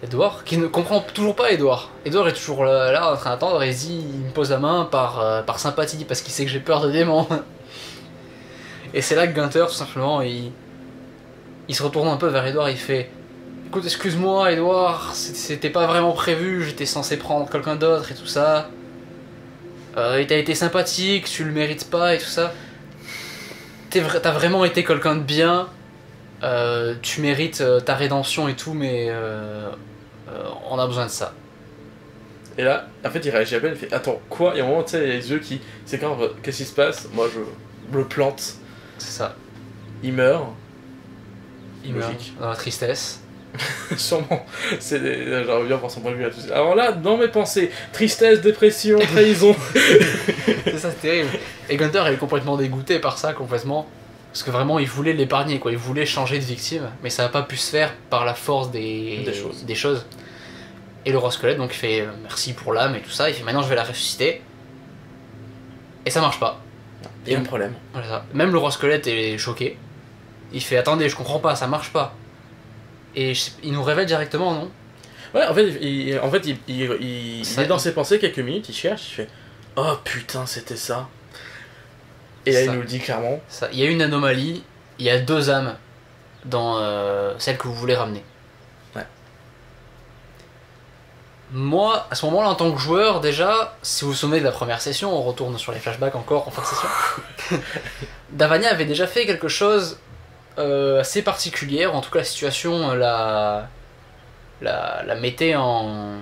S2: Edouard, qui ne comprend toujours pas Edouard. Edouard est toujours là en train d'attendre et il me pose la main par sympathie, parce qu'il sait que j'ai peur de démons. Et c'est là que Gunther, tout simplement, il se retourne un peu vers Edouard, il fait... Écoute, excuse-moi, Edouard, c'était pas vraiment prévu, j'étais censé prendre quelqu'un d'autre et tout ça. Et t'as été sympathique, tu le mérites pas et tout ça. T'as vraiment été quelqu'un de bien, tu mérites ta rédemption et tout, mais on a besoin de ça.
S1: Et là, en fait, il réagit à peine, il fait attends, quoi? Il y a un moment, tu sais, il y a les yeux qui. C'est quand, qu'est-ce qui se passe? Moi, je le plante.
S2: C'est ça.
S1: Il meurt.
S2: Il meurt dans la tristesse.
S1: Sûrement, j'aurais bien pour son point de vue à tout ça. Alors là, dans mes pensées, tristesse, dépression, trahison.
S2: C'est ça, c'est terrible. Et Gunther est complètement dégoûté par ça, complètement. Parce que vraiment, il voulait l'épargner, quoi. Il voulait changer de victime, mais ça n'a pas pu se faire par la force des choses. Et le roi squelette, donc, il fait merci pour l'âme et tout ça. Il fait maintenant, je vais la ressusciter. Et ça marche pas.
S1: Il y a un problème.
S2: Voilà. Même le roi squelette est choqué. Il fait attendez, je comprends pas, ça marche pas. Et il nous révèle directement, non?
S1: Ouais, en fait, il est dans ses pensées quelques minutes, il cherche, il fait oh putain, c'était ça. Et là, il nous le dit clairement.
S2: Ça. Il y a une anomalie, il y a 2 âmes dans celle que vous voulez ramener.
S1: Ouais.
S2: Moi, à ce moment-là, en tant que joueur, déjà, si vous vous souvenez de la première session, on retourne sur les flashbacks encore en fin de session. Davania avait déjà fait quelque chose assez particulière, en tout cas la situation la mettait en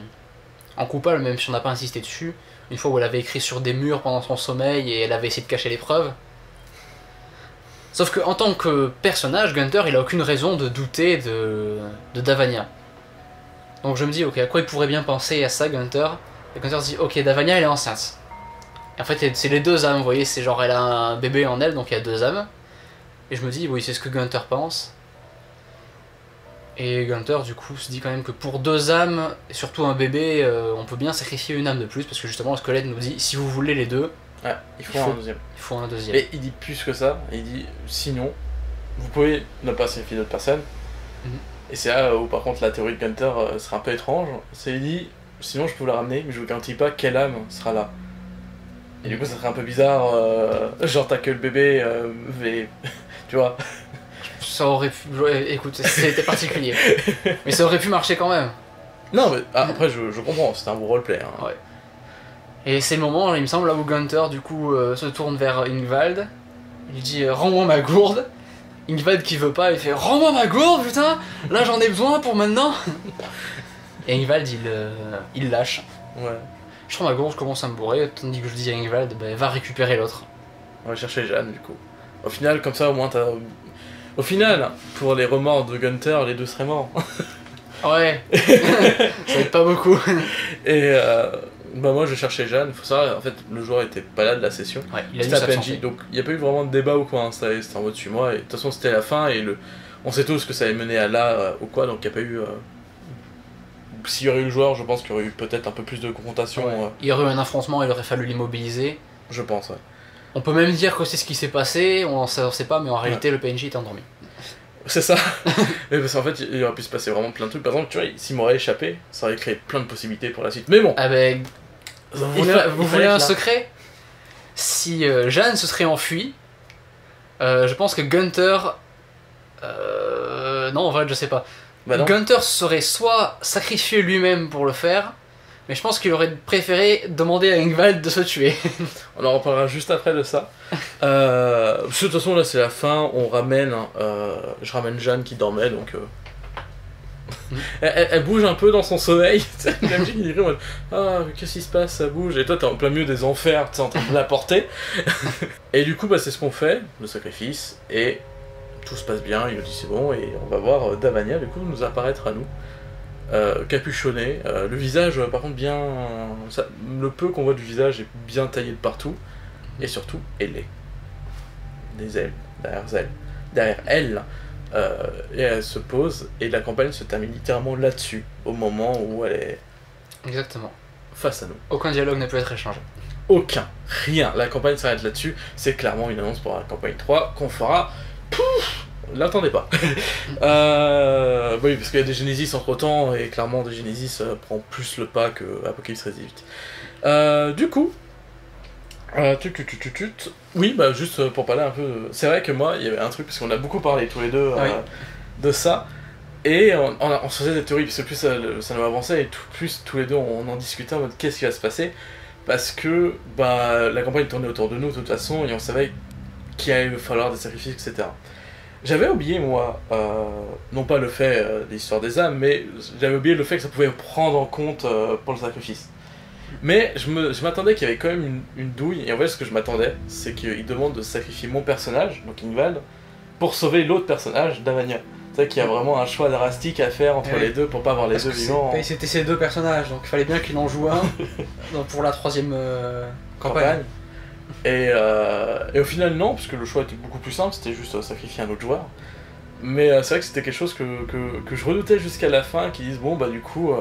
S2: coupable, même si on n'a pas insisté dessus. Une fois où elle avait écrit sur des murs pendant son sommeil et elle avait essayé de cacher les preuves. Sauf que en tant que personnage, Gunther il a aucune raison de douter de Davania. Donc je me dis ok, à quoi il pourrait bien penser à ça Gunther? Et Gunther se dit ok, Davania elle est enceinte. Et en fait c'est les 2 âmes, vous voyez, c'est genre elle a un bébé en elle, donc il y a 2 âmes. Et je me dis, oui, c'est ce que Gunther pense. Et Gunther, du coup, se dit quand même que pour 2 âmes, et surtout un bébé, on peut bien sacrifier une âme de plus, parce que justement, le squelette nous dit, si vous voulez les 2,
S1: il faut un deuxième.
S2: Il faut un deuxième.
S1: Et il dit plus que ça, il dit, sinon, vous pouvez ne pas sacrifier d'autres personnes. Et c'est là où, par contre, la théorie de Gunther sera un peu étrange. C'est, il dit, sinon, je peux la ramener, mais je vous garantis pas quelle âme sera là. Et du coup, ça serait un peu bizarre, genre, t'as que le bébé, tu vois.
S2: Ça aurait pu... Écoute, c'était particulier. Mais ça aurait pu marcher quand même.
S1: Non, mais après, je comprends, c'était un beau roleplay. Hein.
S2: Ouais. Et c'est le moment, il me semble, là où Gunther, du coup, se tourne vers Ingvald. Il dit rends-moi ma gourde. Ingvald qui veut pas, il fait rends-moi ma gourde, putain. Là, j'en ai besoin pour maintenant. Et Ingvald, il lâche.
S1: Ouais.
S2: Je prends ma gourde, je commence à me bourrer, tandis que je dis à Ingvald, bah, va récupérer l'autre.
S1: On va chercher Jeanne, du coup. Au final, comme ça, au moins, t'as... Au final, pour les remords de Gunther, les 2 seraient morts.
S2: Ouais. Ça aide pas beaucoup.
S1: Et Bah moi je cherchais Jeanne, faut savoir, en fait le joueur était pas là de la session.
S2: Ouais, il a dû
S1: C'était à
S2: s'absenter.
S1: PNJ, donc il n'y a pas eu vraiment de débat ou quoi, hein. C'était en mode suis-moi, et de toute façon c'était la fin, et on sait tous que ça allait mener à là ou quoi, donc il n'y a pas eu... S'il y aurait eu le joueur, je pense qu'il y aurait eu peut-être un peu plus de confrontation,
S2: Ouais. Il y aurait eu un affrontement, il aurait fallu l'immobiliser.
S1: je pense, ouais.
S2: On peut même dire que c'est ce qui s'est passé, on sait pas, mais en réalité le PNJ est endormi.
S1: C'est ça. Mais parce qu'en fait, il aurait pu se passer vraiment plein de trucs. Par exemple, tu vois, s'il m'aurait échappé, ça aurait créé plein de possibilités pour la suite. Mais bon,
S2: Ah ben, vous
S1: il
S2: voulez,
S1: fa-
S2: vous
S1: il
S2: voulez
S1: fallait
S2: un
S1: être là.
S2: secret? Si Jeanne se serait enfuie, je pense que Gunther... non, en fait, je sais pas.
S1: Bah non.
S2: Gunther serait soit sacrifié lui-même pour le faire, mais je pense qu'il aurait préféré demander à Ingvald de se tuer.
S1: On en reparlera juste après de ça. Parce que de toute façon, là, c'est la fin. On ramène. Je ramène Jeanne qui dormait, donc. Elle bouge un peu dans son sommeil. La musique, il dirait en mode, ah, qu'est-ce qui se passe, ça bouge. Et toi, t'es en plein milieu des enfers, t'es en train de la porter. Et du coup, bah, c'est ce qu'on fait, le sacrifice. Et tout se passe bien. Il nous dit c'est bon. Et on va voir Davania, du coup, nous apparaître à nous. Capuchonné, le visage par contre bien... le peu qu'on voit du visage est bien taillé de partout, et surtout ailé. Des ailes, derrière elle, et elle se pose, et la campagne se termine littéralement là-dessus, au moment où elle est
S2: Exactement.
S1: face à nous.
S2: Aucun dialogue ne peut être échangé.
S1: Aucun, rien, la campagne s'arrête là-dessus, c'est clairement une annonce pour la campagne 3 qu'on fera... Pouf, l'attendez pas. Oui, parce qu'il y a des Genesis entre temps, et clairement, des Genesis prend plus le pas que Apocalypse Resident. Du coup, oui, bah juste pour parler un peu. C'est vrai que moi, il y avait un truc, parce qu'on a beaucoup parlé tous les deux
S2: Oui.
S1: de ça, et on se faisait des théories, parce que plus ça nous avançait, et plus tous les deux on en discutait en mode qu'est-ce qui va se passer, parce que bah, la campagne tournait autour de nous de toute façon, et on savait qu'il allait falloir des sacrifices, etc. J'avais oublié, moi, non pas le fait de l'histoire des âmes, mais j'avais oublié le fait que ça pouvait prendre en compte pour le sacrifice. Mais je m'attendais qu'il y avait quand même une douille, et en fait, ce que je m'attendais, c'est qu'il demande de sacrifier mon personnage, donc Ingvald, pour sauver l'autre personnage, Davania. C'est qu'il y a vraiment un choix drastique à faire entre les deux pour pas avoir les deux vivants.
S2: C'était ces deux personnages, donc il fallait bien qu'il en joue un pour la troisième campagne.
S1: Et au final non, parce que le choix était beaucoup plus simple, c'était juste sacrifier un autre joueur. Mais c'est vrai que c'était quelque chose que je redoutais jusqu'à la fin, qu'ils disent bon bah du coup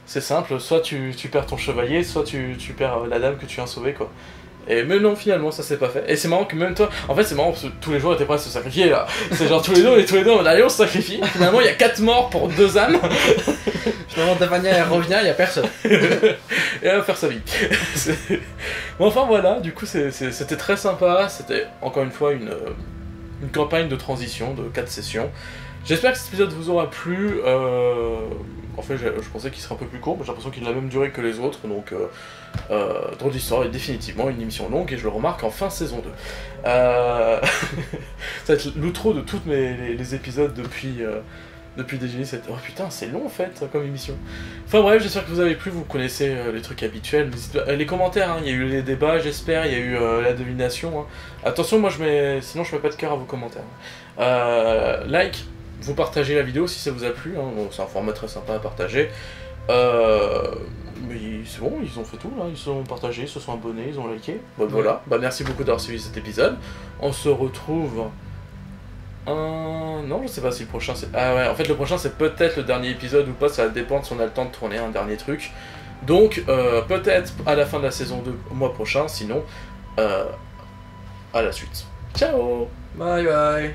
S1: c'est simple, soit tu perds ton chevalier, soit tu perds la dame que tu viens sauver quoi. Mais non, finalement ça s'est pas fait. Et c'est marrant que même toi, en fait c'est marrant parce que tous les joueurs étaient prêts à se sacrifier là. C'est genre tous les deux on allez on se sacrifie. Finalement il y a 4 morts pour 2 âmes.
S2: Finalement Davania elle revient, il y a personne.
S1: Et elle va faire sa vie. Bon, enfin voilà, du coup c'était très sympa, c'était encore une fois une campagne de transition de 4 sessions. J'espère que cet épisode vous aura plu. En fait je pensais qu'il serait un peu plus court, mais j'ai l'impression qu'il a la même durée que les autres, donc Drôle d'Histoire est définitivement une émission longue, et je le remarque en fin saison 2. Ça va être l'outro de tous les épisodes depuis Déjeuner, oh putain, c'est long en fait comme émission. Enfin bref, j'espère que vous avez plu, vous connaissez les trucs habituels. Les commentaires, hein, il y a eu les débats, j'espère, il y a eu la devination. Hein. Attention, moi sinon je mets pas de cœur à vos commentaires. Like, vous partagez la vidéo si ça vous a plu, hein. Bon, c'est un format très sympa à partager. Mais c'est bon, ils ont fait tout là, ils se sont partagés, ils se sont abonnés, ils ont liké. Bah voilà, bah merci beaucoup d'avoir suivi cet épisode. On se retrouve... Non, je sais pas si le prochain c'est... Ah ouais, en fait le prochain c'est peut-être le dernier épisode ou pas, ça va dépendre si on a le temps de tourner un dernier truc. Donc peut-être à la fin de la saison 2 au mois prochain, sinon à la suite. Ciao.
S2: Bye bye.